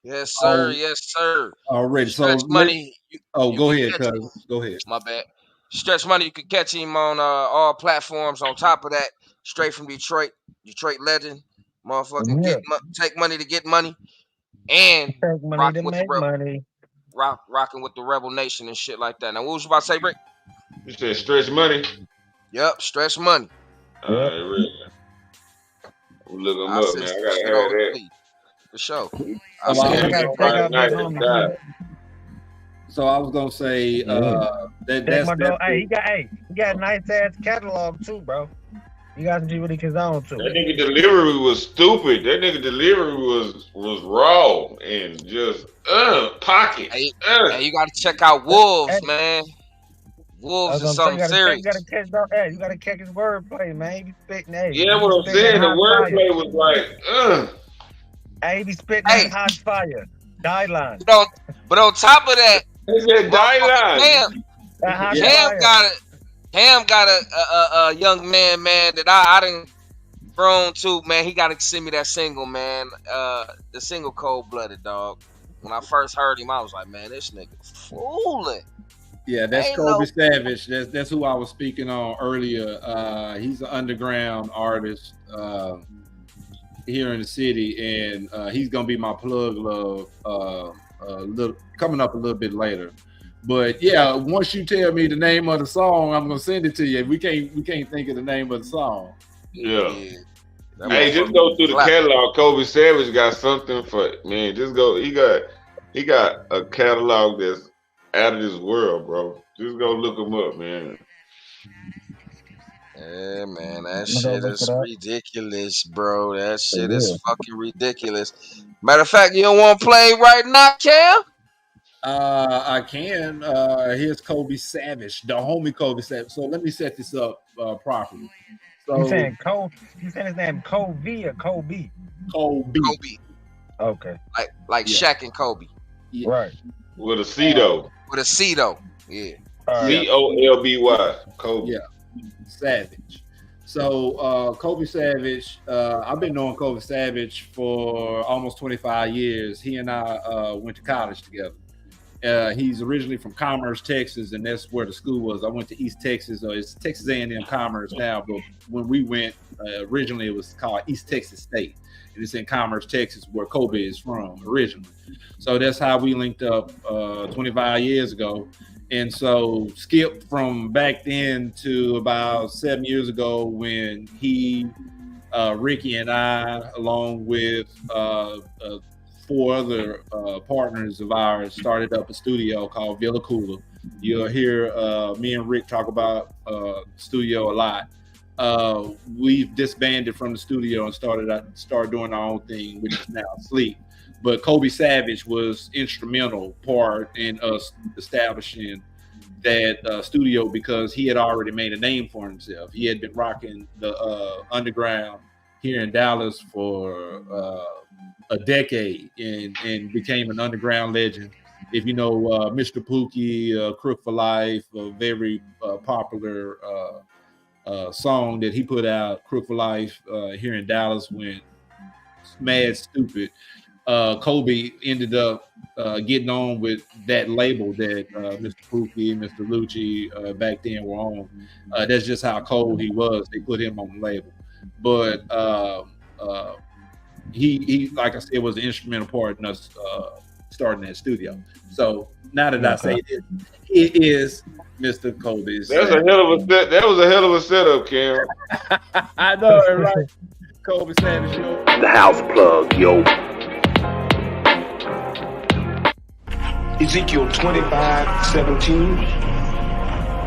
Yes, sir. Yes, sir. Already. Stretch Money. Go ahead, cuz. Go ahead. My bad. Stretch Money, you can catch him on all platforms. On top of that, straight from Detroit legend. Motherfucking take money to get money. And take money to make money. Rocking with the Rebel Nation and shit like that. Now, what was you about to say, Rick? You said Stretch Money? Yep, Stretch Money. All right, really. We'll look him up, man. I gotta have that. For sure. I say was that. gonna- Friday night and die. So I was gonna say That's my dog. Hey, he got a nice ass catalog too, bro. You got to see what he can on to. That nigga delivery was stupid. That nigga delivery was raw and just pocket. Hey, you got to check out Wolves, man. I Wolves was is gonna say, something serious. you gotta catch dog. Hey, you gotta catch his wordplay, man. He be spitting. Hey, Yeah, what I'm saying, the wordplay was like, Hey, he be spitting that hot fire. Die line. But on top of that, he said die line. Cam got a young man that I done grown to, man. He gotta send me that single, man. The single Cold Blooded, dog. When I first heard him, I was like, man, this nigga fooling. Yeah, that's Kobe Savage. That's who I was speaking on earlier. He's an underground artist here in the city, and he's gonna be my plug love coming up a little bit later. But yeah, once you tell me the name of the song, I'm gonna send it to you. We can't think of the name of the song. Yeah. Hey, just go through the catalog. Kobe Savage got something for man. Just go. He got a catalog that's out of this world, bro. Just go look him up, man. Yeah, man, that shit is ridiculous, bro. That shit is fucking ridiculous. Matter of fact, you don't want to play right now, Cam? I can. Here's Kobe Savage, the homie Kobe Savage. So let me set this up properly. So You saying his name Kobe or Kobe? Kobe. Okay. Like Shaq and Kobe. Yeah. Right. With a C though. With a C though. Yeah. COLBY. Kobe. Yeah. Savage. So Kobe Savage, I've been knowing Kobe Savage for almost 25 years. He and I went to college together. He's originally from Commerce, Texas, and that's where the school was. I went to East Texas, or it's Texas A&M Commerce now, but when we went, originally it was called East Texas State, and it's in Commerce, Texas, where Kobe is from originally. So that's how we linked up 25 years ago. And so skip from back then to about 7 years ago when he, Ricky and I, along with 4 other partners of ours, started up a studio called Villa Cooler. You'll hear me and Rick talk about studio a lot. We've disbanded from the studio and started doing our own thing, which is now Sleep. But Kobe Savage was instrumental part in us establishing that studio because he had already made a name for himself. He had been rocking the underground here in Dallas for a decade and became an underground legend. If you know Mr. Pookie, Crook for Life, a very popular song that he put out, Crook for Life, here in Dallas went mad stupid. Kobe ended up getting on with that label that Mr. Pookie and Mr. Lucci back then were on. That's just how cold he was. They put him on the label. But he, like I said, was an instrumental part in us starting that studio. So now that I say this, it is Mr. Kobe's. That was a hell of a setup, Cam. I know, right? Kobe Savage Show. The House Plug, yo. Ezekiel 25:17.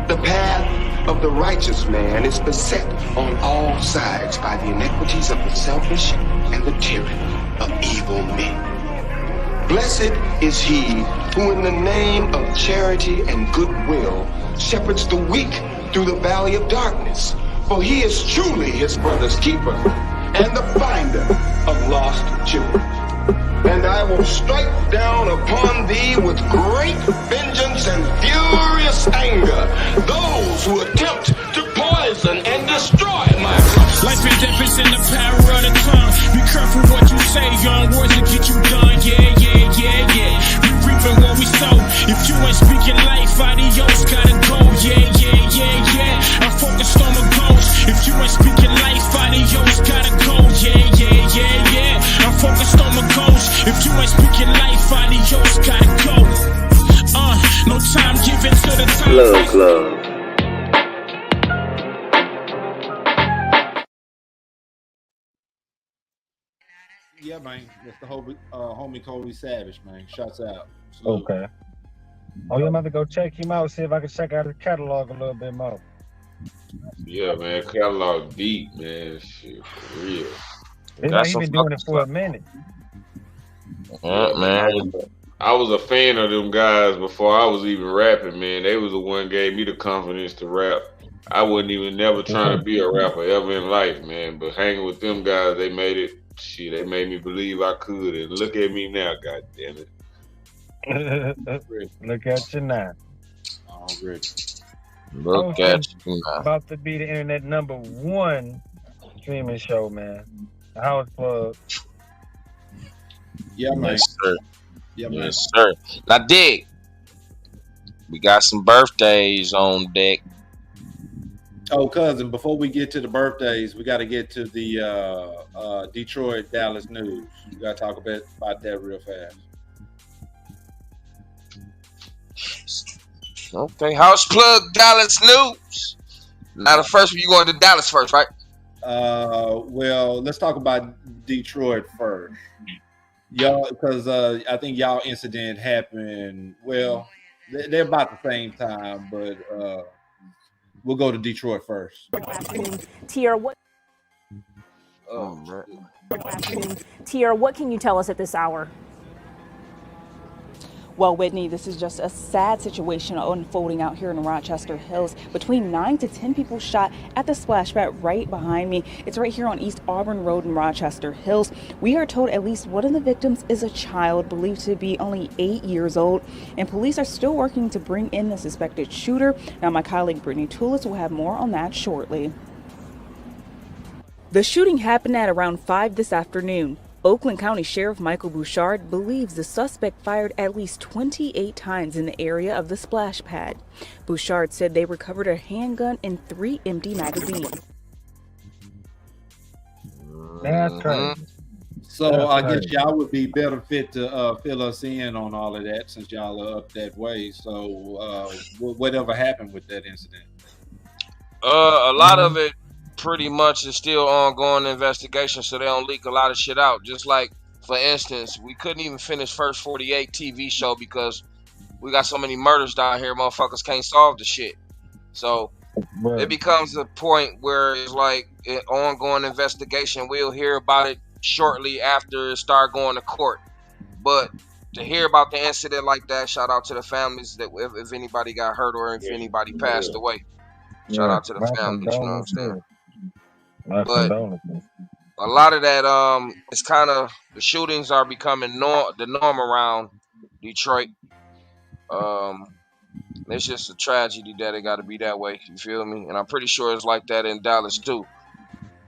The path of the righteous man is beset on all sides by the iniquities of the selfish and the tyranny of evil men. Blessed is he who in the name of charity and goodwill shepherds the weak through the valley of darkness, for he is truly his brother's keeper and the finder of lost children. And I will strike down upon thee with great vengeance and furious anger those who attempt to poison and destroy my crops. Life and death is in the power of the tongue. Be careful what you say, young words will get you done. Yeah. We reaping what we sow. If you ain't speaking life, adios, gotta go. Yeah. I'm focused on my goals. If you ain't speaking life, adios, gotta go. Yeah. I'm focused on my goals. If you ain't speaking life, adios, gotta go. No time given to the time. Plug. Yeah, man. That's the homie Coley Savage, man. Shouts out. Salute. Okay. Oh, you about to go check him out, see if I can check out his catalog a little bit more. Yeah, man. Catalog deep, man. Shit, for real. He like he been doing it for a minute. Yeah, man. I was a fan of them guys before I was even rapping, man. They was the one gave me the confidence to rap. I wasn't even never trying to be a rapper ever in life, man. But hanging with them guys, they made it. Shit, they made me believe I could. And look at me now, god damn it. Look at you now. Already. Look at you now. About to be the internet #1 streaming show, man. The House Plug. Yeah, man. Yes, sir. Yeah, man. Yes, sir. Now, dig. We got some birthdays on deck. Oh, cousin, before we get to the birthdays, we got to get to the Detroit Dallas news. We got to talk about that real fast. Okay, House Plug Dallas news. Now, the first one, you going to Dallas first, right? Well, let's talk about Detroit first. Y'all, because I think y'all incident happened. Well, they're about the same time, but we'll go to Detroit first. Tier, what? Oh, man. Tier, what can you tell us at this hour? Well, Whitney, this is just a sad situation unfolding out here in Rochester Hills. Between 9 to 10 people shot at the splash pad right behind me. It's right here on East Auburn Road in Rochester Hills. We are told at least one of the victims is a child believed to be only 8 years old, and police are still working to bring in the suspected shooter. Now, my colleague Brittany Toulis will have more on that shortly. The shooting happened at around 5 this afternoon. Oakland County Sheriff Michael Bouchard believes the suspect fired at least 28 times in the area of the splash pad. Bouchard said they recovered a handgun and 3 empty magazines. That's crazy. So I guess y'all would be better fit to fill us in on all of that since y'all are up that way. So whatever happened with that incident? A lot of it pretty much is still ongoing investigation, so they don't leak a lot of shit out. Just like, for instance, we couldn't even finish First 48 TV show because we got so many murders down here, motherfuckers can't solve the shit. So it becomes a point where it's like an ongoing investigation. We'll hear about it shortly after it start going to court. But to hear about the incident like that, shout out to the families that if anybody got hurt or if anybody passed away. Shout out to the families, you know what I'm saying? But a lot of that it's kind of, the shootings are becoming the norm around Detroit. It's just a tragedy that it got to be that way, you feel me? And I'm pretty sure it's like that in Dallas too.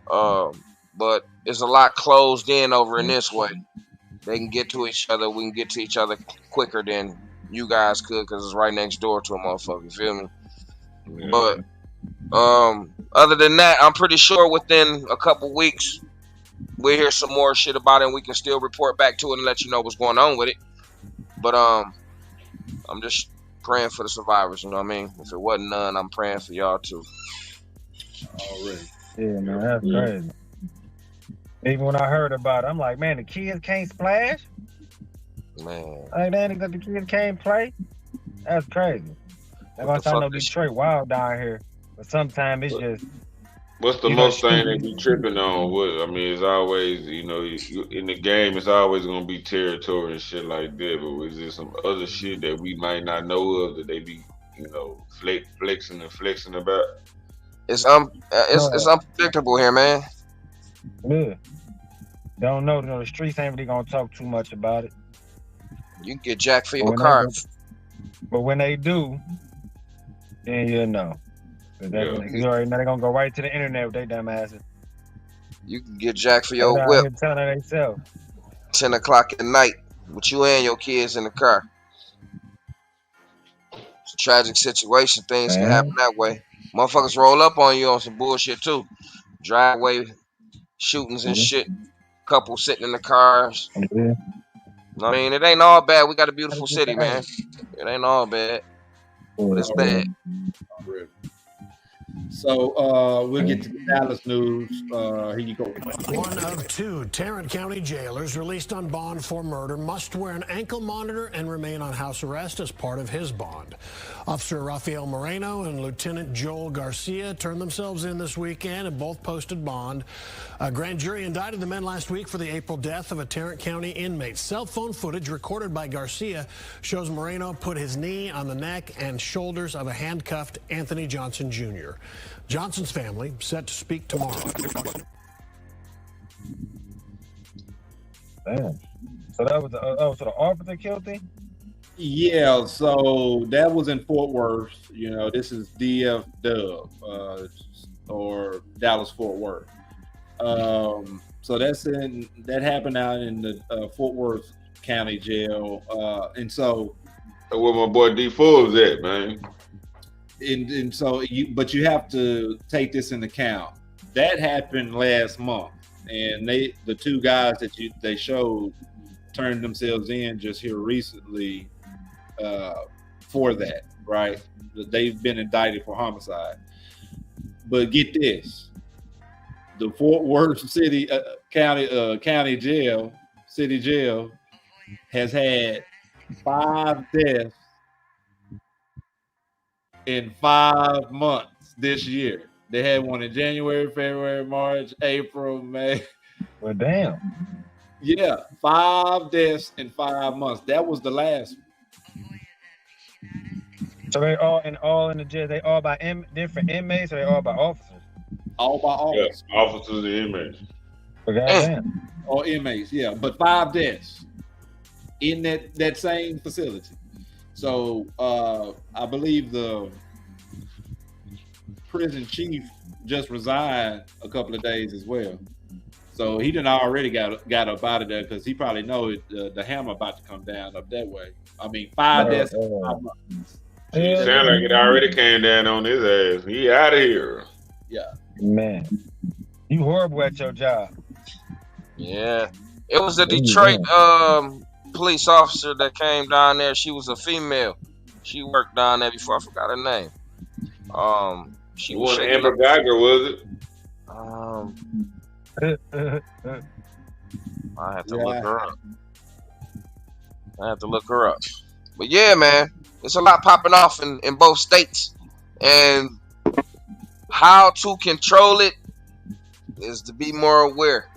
But it's a lot closed in over in this way. They can get to each other, we can get to each other quicker than you guys could because it's right next door to a motherfucker, you feel me? Yeah. But other than that, I'm pretty sure within a couple weeks we'll hear some more shit about it and we can still report back to it and let you know what's going on with it. But I'm just praying for the survivors, you know what I mean? If it wasn't none, I'm praying for y'all too. Already. Yeah, man, that's crazy. Even when I heard about it, I'm like, man, the kids can't splash? Man. Like, man, the kids can't play? That's crazy. That's why I know Detroit wild down here. But sometimes it's just. What's the most thing they be tripping on? What I mean, it's always, you know, in the game, it's always gonna be territory and shit like that. But is there some other shit that we might not know of that they be, you know, flexing and flexing about? It's unpredictable here, man. Yeah. Don't know. The streets ain't really gonna talk too much about it. You can get jacked for your car. But when they do, then you know. You already know they're gonna go right to the internet with their dumb asses. You can get jacked for your whip. 10 o'clock at night with you and your kids in the car. It's a tragic situation. Things can happen that way. Motherfuckers roll up on you on some bullshit too. Driveway shootings and shit. Couple sitting in the cars. I mean, it ain't all bad. We got a beautiful city, man. It ain't all bad. But it's bad. So we'll get to the Dallas news. Here you go. One of two Tarrant County jailers released on bond for murder must wear an ankle monitor and remain on house arrest as part of his bond. Officer Rafael Moreno and Lieutenant Joel Garcia turned themselves in this weekend and both posted bond. A grand jury indicted the men last week for the April death of a Tarrant County inmate. Cell phone footage recorded by Garcia shows Moreno put his knee on the neck and shoulders of a handcuffed Anthony Johnson Jr. Johnson's family set to speak tomorrow. Damn. So that was so the officer killed him? Yeah, so that was in Fort Worth. You know, this is DF Dub or Dallas Fort Worth. So that happened out in the Fort Worth County Jail. And so where my boy D4 is at, man. And so but you have to take this into account. That happened last month, and the two guys that they showed turned themselves in just here recently for that, right? They've been indicted for homicide. But get this, the Fort Worth City County Jail, City Jail, has had 5 deaths in 5 months this year. They had one in January, February, March, April, May. Well, damn. Yeah, 5 deaths in 5 months. That was the last one. So they all in the jail. They all by different inmates, or they all by officers? All by officers. Yeah, officers and inmates. Goddamn. All inmates, yeah. But 5 deaths in that same facility. So I believe the prison chief just resigned a couple of days as well. So he done already got up out of there because he probably know the hammer about to come down up that way. I mean, 5 deaths in 5 months. It sound like it already came down on his ass. He out of here. Yeah. Man, you horrible at your job. Yeah. It was a Detroit police officer that came down there. She was a female. She worked down there before. I forgot her name. She was Amber Geiger, was it? I have to look her up. But yeah, man, it's a lot popping off in both states, and how to control it is to be more aware.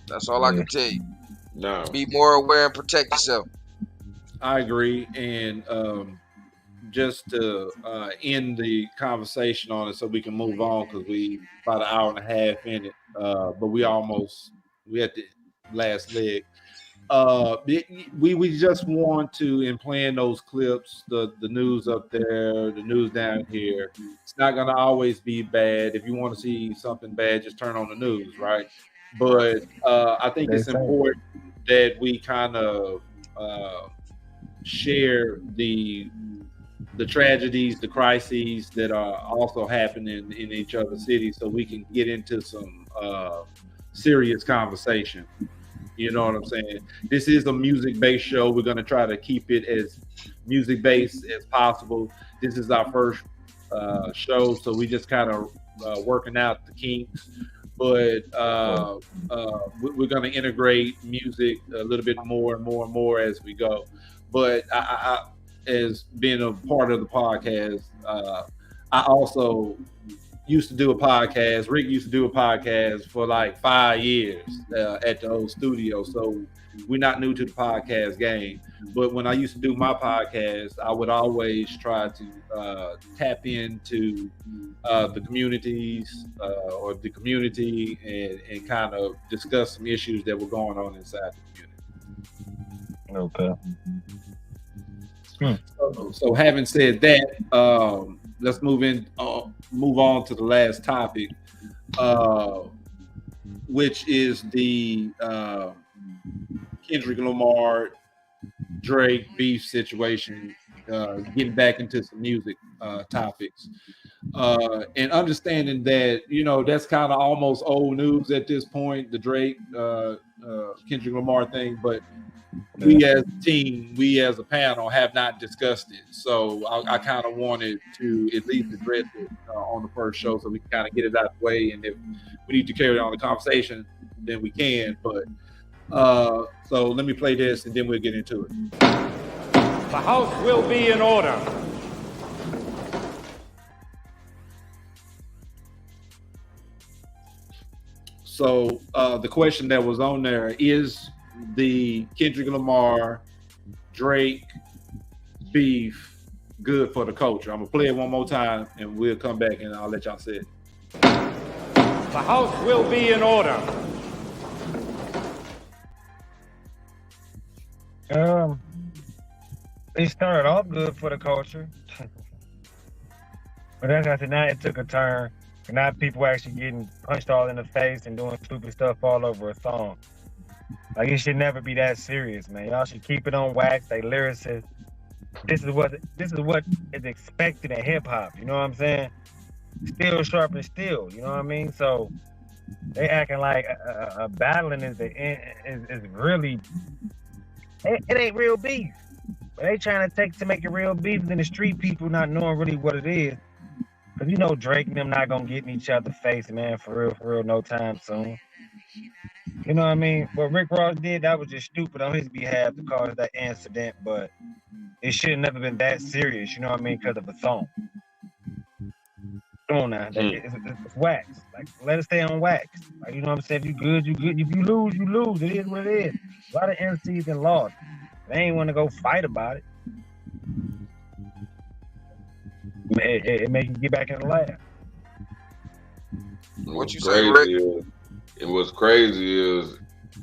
That's all I can tell you. No. Be more aware and protect yourself. I agree, and just to end the conversation on it so we can move on, because we about an hour and a half in it, but we at the last leg. We just want to, in playing those clips, the news up there, the news down here, it's not going to always be bad. If you want to see something bad, just turn on the news, right? But I think it's important that we kind of share the tragedies, the crises that are also happening in each other's cities, so we can get into some serious conversation. You know what I'm saying? This is a music-based show. We're going to try to keep it as music-based as possible. This is our first show, so we just kind of working out the kinks. But we're going to integrate music a little bit more and more and more as we go. But I as being a part of the podcast, I also used to do a podcast. Rick used to do a podcast for like 5 years at the old studio. So we're not new to the podcast game. But when I used to do my podcast, I would always try to tap into the communities or the community and kind of discuss some issues that were going on inside the community. Okay. So having said that, let's move on to the last topic, which is the Kendrick Lamar Drake beef situation, getting back into some music topics, and understanding that, you know, that's kind of almost old news at this point, the Drake Kendrick Lamar thing. But we as a team, we as a panel have not discussed it. So I kind of wanted to at least address it on the first show so we can kind of get it out of the way. And if we need to carry on the conversation, then we can. But so let me play this and then we'll get into it. The House will be in order. So the question that was on there is the Kendrick Lamar, Drake beef good for the culture? I'm gonna play it one more time and we'll come back and I'll let y'all say it. The House will be in order. It started off good for the culture, but as I said, now it took a turn. And now people actually getting punched all in the face and doing stupid stuff all over a song. Like, it should never be that serious, man. Y'all should keep it on wax. They lyricists. This is what is expected in hip hop. You know what I'm saying? Still sharp and still. You know what I mean? So they acting like a battling is really it ain't real beef. But they trying to make it real beef, and the street people not knowing really what it is. Cause you know Drake and them not gonna get in each other's face, man, for real, no time soon. You know what I mean? What Rick Ross did, that was just stupid on his behalf to cause that incident, but it should have never been that serious, you know what I mean, because of a song. Come on now, it's wax. Like, let it stay on wax. Like, you know what I'm saying? If you good, you good. If you lose, you lose. It is what it is. A lot of MCs and lost. They ain't want to go fight about it. It make you get back in the lab. What you say, Rick? And what's crazy is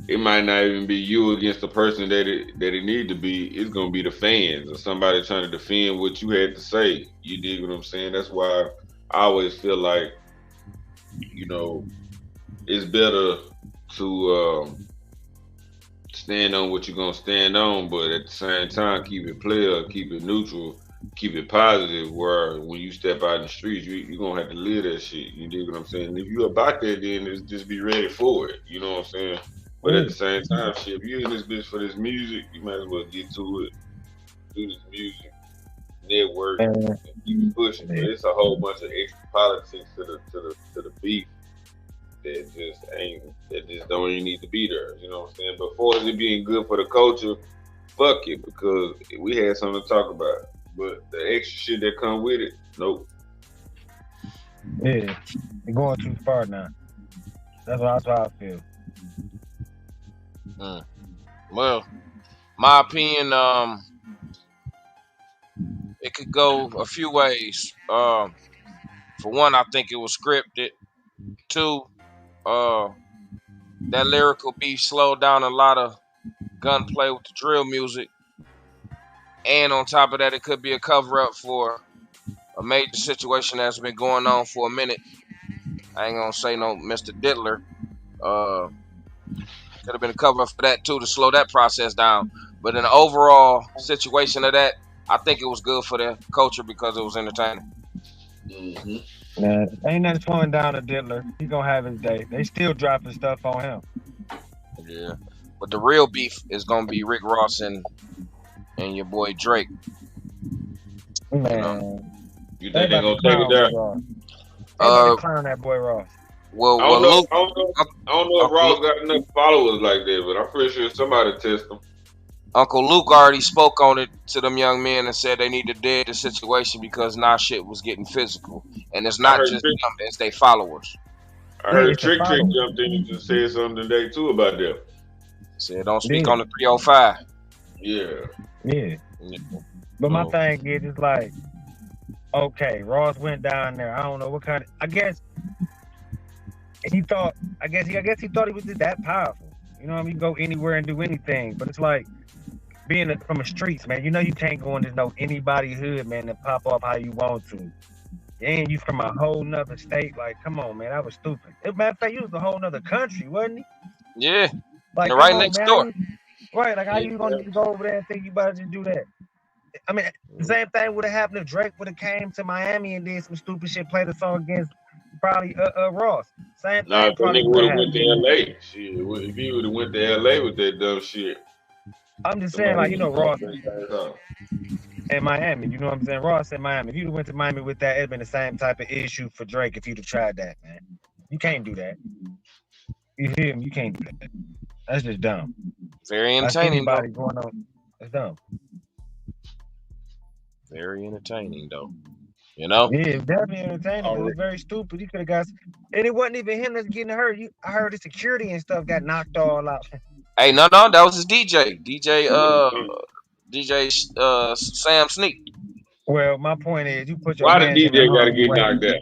it might not even be you against the person that it need to be. It's gonna be the fans or somebody trying to defend what you had to say. You dig what I'm saying? That's why I always feel like, you know, it's better to stand on what you're gonna stand on, but at the same time keep it player, keep it neutral, keep it positive, where when you step out in the streets, you're gonna have to live that shit. You dig what I'm saying? And if you about that, then just be ready for it. You know what I'm saying? But at the same time, shit, if you're in this bitch for this music, you might as well get to it. Do this music, network, and keep it pushing. But it's a whole bunch of extra politics to the beef that just don't even need to be there. You know what I'm saying? But for it being good for the culture, fuck it, because we had something to talk about. But the extra shit that come with it, nope. Yeah, you're going too far now. That's how I feel. Well, my opinion, it could go a few ways. For one, I think it was scripted. Two, that lyrical beef slowed down a lot of gunplay with the drill music. And on top of that, it could be a cover-up for a major situation that's been going on for a minute. I ain't gonna say no Mr. Diddler. Could have been a cover-up for that too, to slow that process down. But in the overall situation of that, I think it was good for the culture because it was entertaining. Yeah, ain't nothing slowing down a Diddler. He gonna have his day. They still dropping stuff on him. Yeah, but the real beef is gonna be Rick Ross and your boy Drake. Man, you think they're gonna take it there? Clown that boy Ross. Well, I don't know if Ross got enough followers like that, but I'm pretty sure somebody test him. Uncle Luke already spoke on it to them young men and said they need to dead the situation because now shit was getting physical, and it's not just them; it's their followers. I heard Trick jumped in and just said something today too about that. Said don't speak on the 305. Yeah. But my thing is, it's like, okay, Ross went down there. I don't know what kind of. I guess he thought he was just that powerful. You know what I mean? Go anywhere and do anything. But it's like being from the streets, man. You know you can't go into anybody hood, man, and pop off how you want to. And you from a whole nother state. Like, come on, man, that was stupid. As a matter of fact, you was a whole nother country, wasn't he? Yeah. Like, right next door. Right, like how you gonna go over there and think you about to just do that? I mean, the same thing would have happened if Drake would have came to Miami and did some stupid shit, played a song against probably Ross. Same thing. Nah, that nigga would have went to LA. Shit, if he would have went to LA with that dumb shit, I'm just saying, like, you know, Ross in Miami. You know what I'm saying? Ross in Miami. If you'd went to Miami with that, it'd been the same type of issue for Drake if you'd have tried that, man. You can't do that. You hear me? You can't do that. That's just dumb. Very That's entertaining, though. anybody going on. That's dumb. Very entertaining, though. You know? Yeah, it's definitely entertaining. It was very stupid. He could have got, and it wasn't even him that's getting hurt. I heard the security and stuff got knocked all out. Hey, no, that was his DJ. DJ Sam Sneak. Well, my point is, you put your Why the man's DJ got to get knocked out?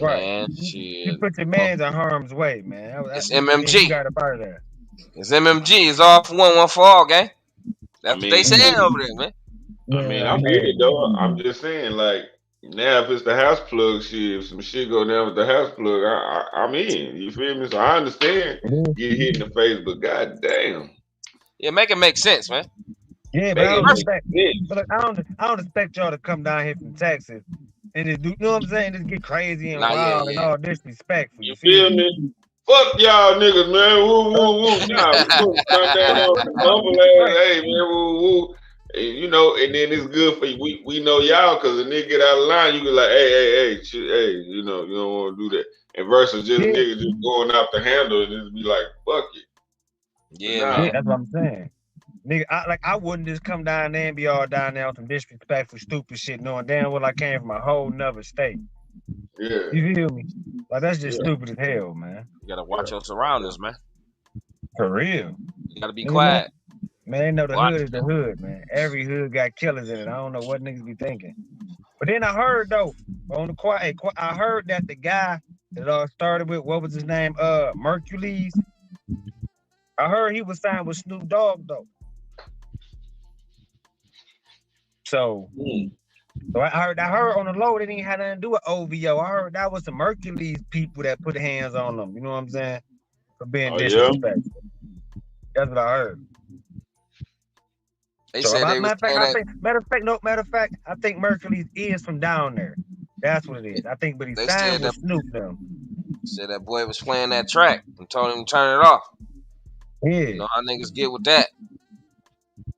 Right. Man, you put your man's in harm's way, man. It's MMG. You got up out of there. It's MMG. It's all for one for all, gang. That's what they saying over there, man. I mean, I'm with it though. I'm just saying, like, now if it's the house plug shit, if some shit go down with the house plug, I'm in. You feel me? So I understand get hit in the face, but goddamn. Yeah, make it make sense, man. Yeah, but I don't expect y'all to come down here from Texas and just do, you know what I'm saying? Just get crazy and wild and all disrespectful. You feel me? Fuck y'all niggas, man. Woo, woo, woo. Nah, we gonna come down on humble ass. Hey, man, woo, woo. And, you know, and then it's good for you. We know y'all, because a nigga get out of line, you be like, hey, you know, you don't want to do that. And versus just a nigga just going out the handle and just be like, fuck it. Yeah, that's what I'm saying. Nigga, I wouldn't just come down there and be all down there on some disrespectful, stupid shit, knowing damn well I came from a whole nother state. Yeah. You feel me? Like, that's just stupid as hell, man. You gotta watch your surroundings, man. For real. You gotta be quiet. Man, they know the hood is the hood, man. Every hood got killers in it. I don't know what niggas be thinking. But then I heard, though, on the quiet, I heard that the guy that started with, what was his name? Mercules. I heard he was signed with Snoop Dogg, though. So I heard on the low, they didn't have nothing to do with OVO. I heard that was some Mercules people that put hands on them. You know what I'm saying? For being disrespectful. Yeah? That's what I heard. They said they matter of fact, I think Mercules is from down there. That's what it is. I think, but he signed with Snoop them. Said that boy was playing that track and told him to turn it off. Yeah. You know how niggas get with that.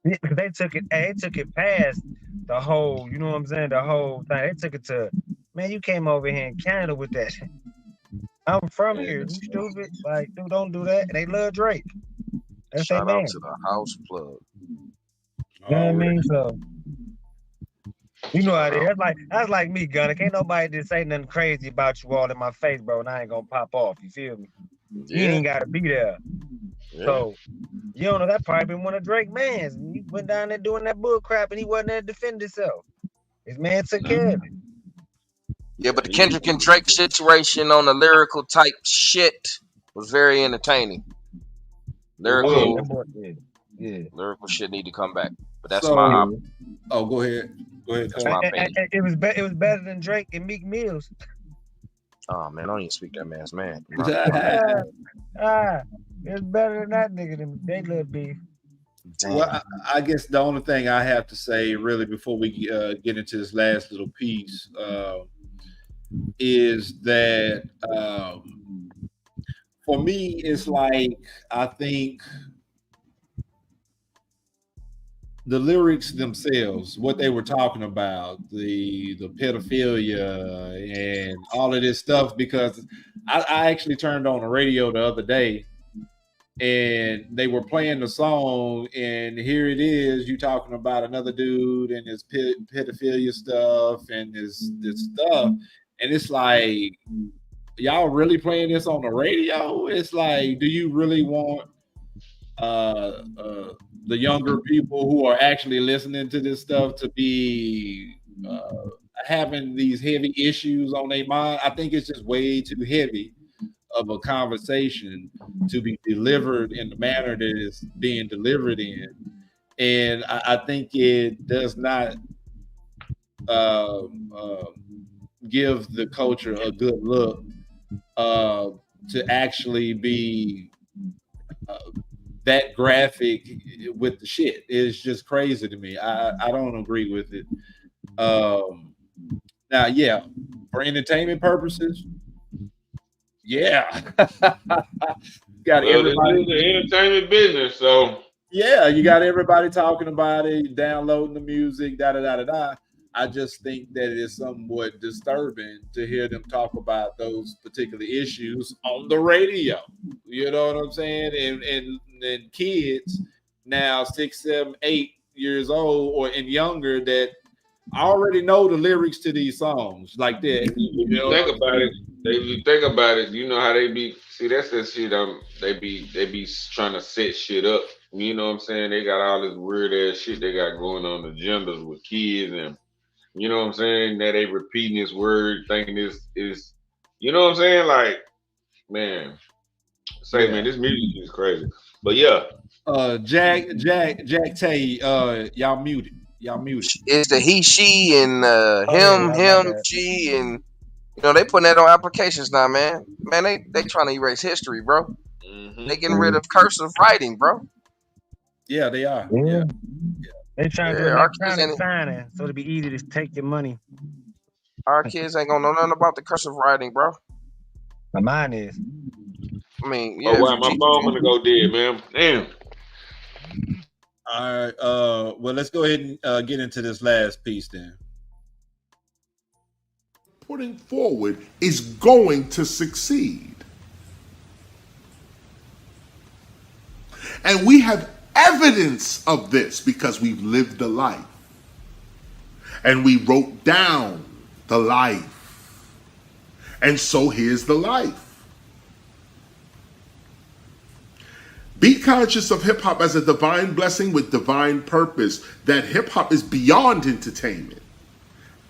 Yeah, because they took it past the whole, you know what I'm saying, the whole thing. They took it to, man, you came over here in Canada with that. I'm from here. You stupid. Like, dude, don't do that. And they love Drake. That's Shout their out man. to the house plug. You know what I mean? So, you know how it is. That's like me, Gunna. Can't nobody just say nothing crazy about you all in my face, bro, and I ain't gonna pop off. You feel me? Yeah. You ain't gotta be there. Yeah. So, you don't know, that probably been one of Drake's mans. He went down there doing that bull crap and he wasn't there to defend himself. His man took care of it. Yeah, but the Kendrick and Drake situation on the lyrical type shit was very entertaining. Lyrical shit need to come back. But that's my go ahead. That's my opinion. It was better than Drake and Meek Mills. Oh man, I don't even speak that man's man. It's better than that nigga than they little beef. Well, I guess the only thing I have to say, really, before we get into this last little piece, is that for me, it's like, I think the lyrics themselves, what they were talking about, the pedophilia and all of this stuff, because I actually turned on the radio the other day and they were playing the song, and here it is, you talking about another dude and his pedophilia stuff and this stuff, and it's like, y'all really playing this on the radio? It's like, do you really want the younger people who are actually listening to this stuff to be having these heavy issues on their mind? I think it's just way too heavy of a conversation to be delivered in the manner that it's being delivered in. And I think it does not give the culture a good look to actually be that graphic with the shit. It's just crazy to me. I don't agree with it. Now, yeah, for entertainment purposes, yeah. Got everybody. This is the entertainment business, so Yeah, you got everybody talking about it, downloading the music, da da da da da. I just think that it is somewhat disturbing to hear them talk about those particular issues on the radio. You know what I'm saying? And kids now 6, 7, 8 years old or and younger that already know the lyrics to these songs like that. If You you know what think I'm about it, saying? if you think about it, you know how they be. See, that's that shit. They be trying to set shit up. You know what I'm saying? They got all this weird ass shit they got going on agendas with kids, and you know what I'm saying? That they repeating this word, thinking this is, you know what I'm saying? Like, man, say, man, this music is crazy. But yeah, Jack Tay, y'all muted. Y'all muted. It's the he, she, and Oh yeah, him, my bad. she, and they putting that on applications now, man. Man, they trying to erase history, bro. They getting rid of cursive writing, bro. Yeah, they are. Yeah. They trying to do Our kids electronic ain't signing so it'll be easy to take your money. gonna know nothing about the cursive writing, bro. Mine is. I mean, oh yeah, if wow, you my teach phone gonna go dead, man. Damn. All right. Well, let's go ahead and get into this last piece then. Putting forward is going to succeed. And we have evidence of this because we've lived the life. And we wrote down the life. And so here's the life. Be conscious of hip hop as a divine blessing with divine purpose, that hip hop is beyond entertainment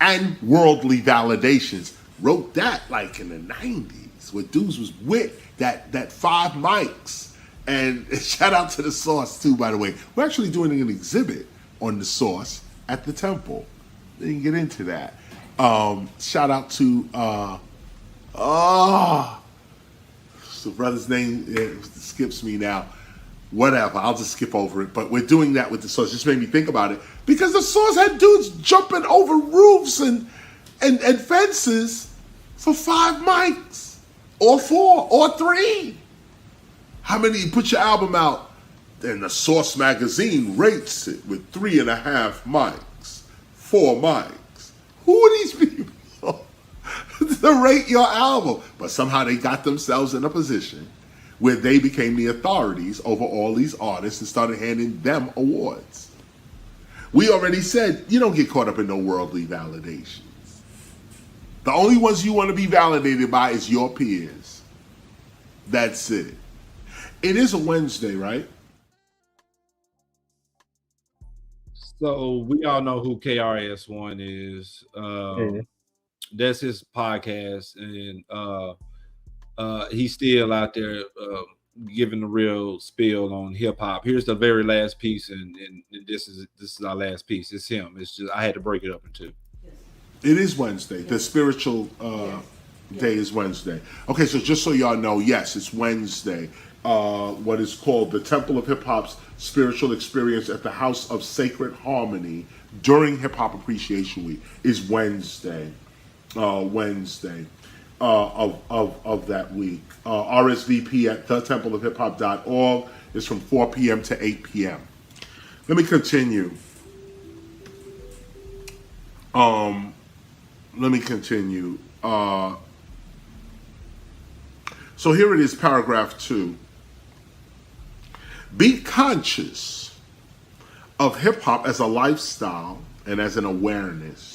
and worldly validations. Wrote that like in the 90s, where dudes was with that 5 mics. And shout out to the Source too, by the way. We're actually doing an exhibit on the Source at the Temple. We didn't get into that. Shout out to the brother's name skips me now. Whatever, I'll just skip over it. But we're doing that with the Source. Just made me think about it because the Source had dudes jumping over roofs and fences for 5 mics, or 4, or 3. How many you put your album out? Then the Source magazine rates it with 3.5 mics, 4 mics. Who are these people to rate your album? But somehow they got themselves in a position where they became the authorities over all these artists and started handing them awards. We already said you don't get caught up in no worldly validations. The only ones you want to be validated by is your peers. That's it. It is a Wednesday, right? So we all know who KRS-One is. That's his podcast, and he's still out there giving the real spill on hip hop. Here's the very last piece, and this is our last piece. It's him. It's just I had to break it up in two. It is Wednesday. The spiritual day is Wednesday. Okay, so just so y'all know, yes, it's Wednesday. What is called the Temple of Hip Hop's spiritual experience at the House of Sacred Harmony during Hip Hop Appreciation Week is Wednesday. Of that week. RSVP at thetempleofhiphop.org is from 4 p.m. to 8 p.m. Let me continue. So here it is, paragraph 2. Be conscious of hip hop as a lifestyle and as an awareness.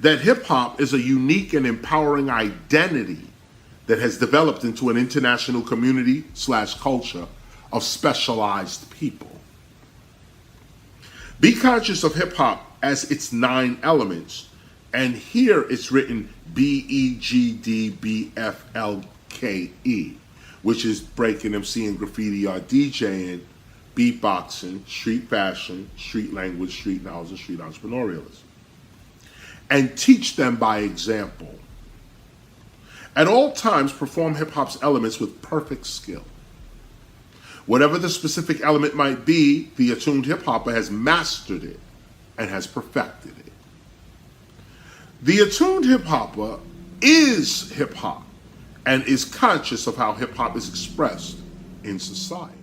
That hip hop is a unique and empowering identity that has developed into an international community / culture of specialized people. Be conscious of hip hop as its 9 elements. And here it's written BEGDBFLKE, which is breaking, MCing, graffiti art, DJing, beatboxing, street fashion, street language, street knowledge, and street entrepreneurialism. And teach them by example. At all times, perform hip hop's elements with perfect skill. Whatever the specific element might be, the attuned hip hopper has mastered it and has perfected it. The attuned hip hopper is hip hop and is conscious of how hip hop is expressed in society.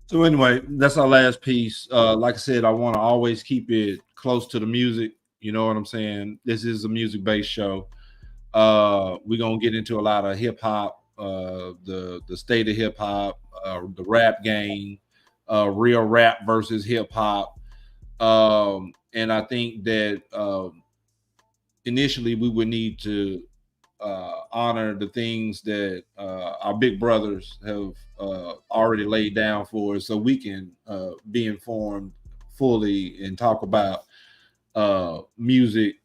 So anyway, that's our last piece. Like I said, I want to always keep it close to the music. You know what I'm saying? This is a music-based show. We're gonna get into a lot of hip hop, the state of hip hop, the rap game, real rap versus hip hop. And I think that initially we would need to honor the things that our big brothers have already laid down for us, so we can be informed fully and talk about music,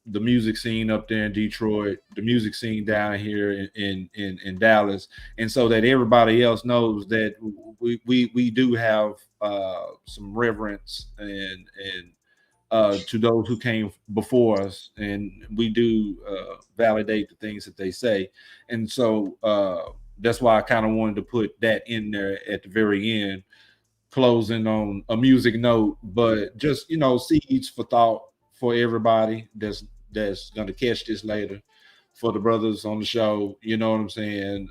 the music scene up there in Detroit, the music scene down here in Dallas, and so that everybody else knows that we do have some reverence and to those who came before us, and we do validate the things that they say. And so that's why I kind of wanted to put that in there at the very end, closing on a music note, but just, you know, seeds for thought for everybody that's going to catch this later, for the brothers on the show. You know what I'm saying?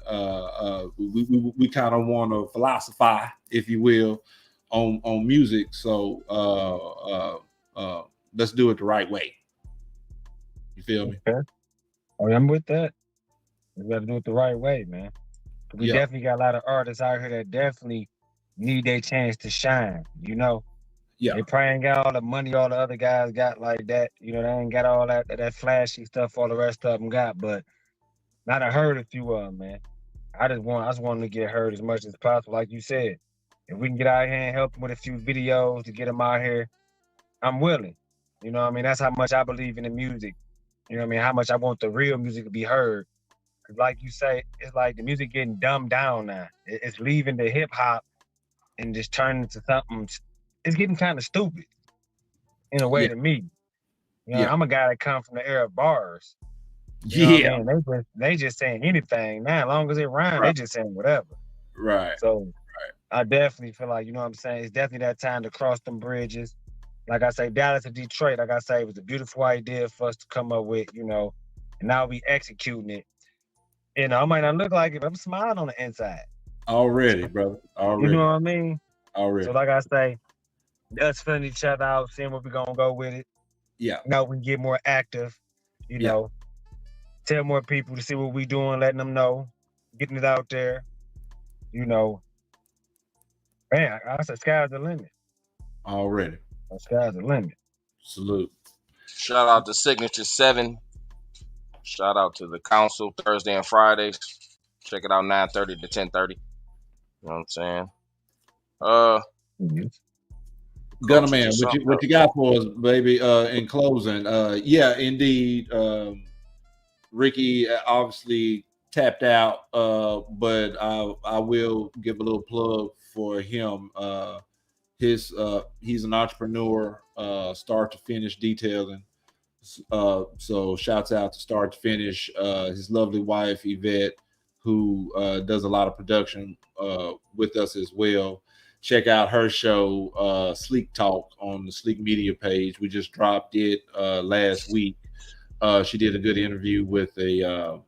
We kind of want to philosophize, if you will, on music. So let's do it the right way. You feel me? Okay. Oh, I'm with that. We got to do it the right way, man. We definitely got a lot of artists out here that definitely need their chance to shine. You know, they probably ain't got all the money all the other guys got like that. You know, they ain't got all that flashy stuff all the rest of them got. But not I heard a few of them, man. I just want them to get heard as much as possible. Like you said, if we can get out here and help them with a few videos to get them out here, I'm willing. You know what I mean? That's how much I believe in the music. You know what I mean? How much I want the real music to be heard. Cause like you say, it's like the music getting dumbed down now. It's leaving the hip hop and just turning into something. It's getting kind of stupid in a way to me. You know, I'm a guy that come from the era of bars. You know what I mean? They just saying anything now. As long as it rhymes, they just saying whatever. Right. So I definitely feel like, you know what I'm saying? It's definitely that time to cross them bridges. Like I say, Dallas and Detroit, like I say, it was a beautiful idea for us to come up with, you know, and now we executing it. You know, I might not look like it, but I'm smiling on the inside. Already, brother. Already. You know what I mean? Already. So like I say, us filling each other out, seeing where we're going to go with it. Yeah. Now we can get more active, you know, tell more people to see what we doing, letting them know, getting it out there, you know. Man, I said sky's the limit. Already. Sky's the limit. Salute. Shout out to Signature 7. Shout out to the council Thursday and Fridays. Check it out 9:30 to 10:30. You know what I'm saying? Gunna Man, what you got for us, baby? In closing, yeah, indeed. Ricky obviously tapped out, but I will give a little plug for him. He's an entrepreneur, start to finish detailing. So shouts out to start to finish. His lovely wife Yvette, who does a lot of production with us as well. Check out her show, Sleek Talk, on the Sleek Media page. We just dropped it last week. She did a good interview with a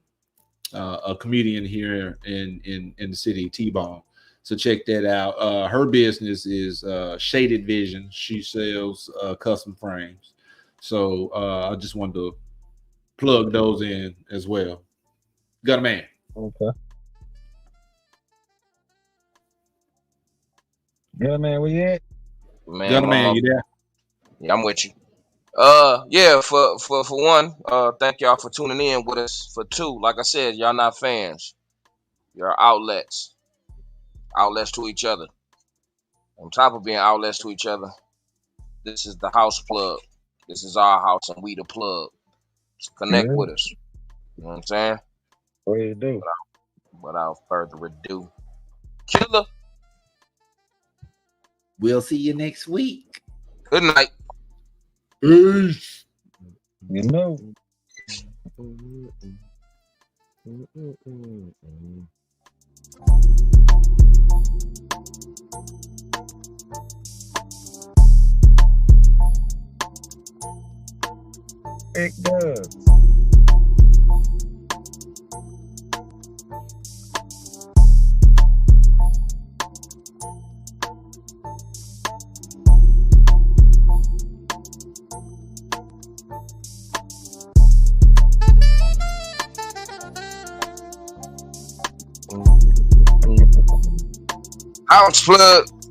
comedian here in the city, T-Bone. So check that out. Her business is Shaded Vision. She sells custom frames. So I just wanted to plug those in as well. Gunna Man. Okay. Gunna Man, where you at? Man, Gunna Man, you there? Yeah, I'm with you. Yeah, for one, thank y'all for tuning in with us. For two, like I said, y'all not fans. You're outlets to each other. On top of being outlets to each other, this is the house plug. This is our house and we the plug. So connect with us. You know what I'm saying? What do you do? Without further ado, Killer. We'll see you next week. Good night. Peace. You know. It does. House Plug.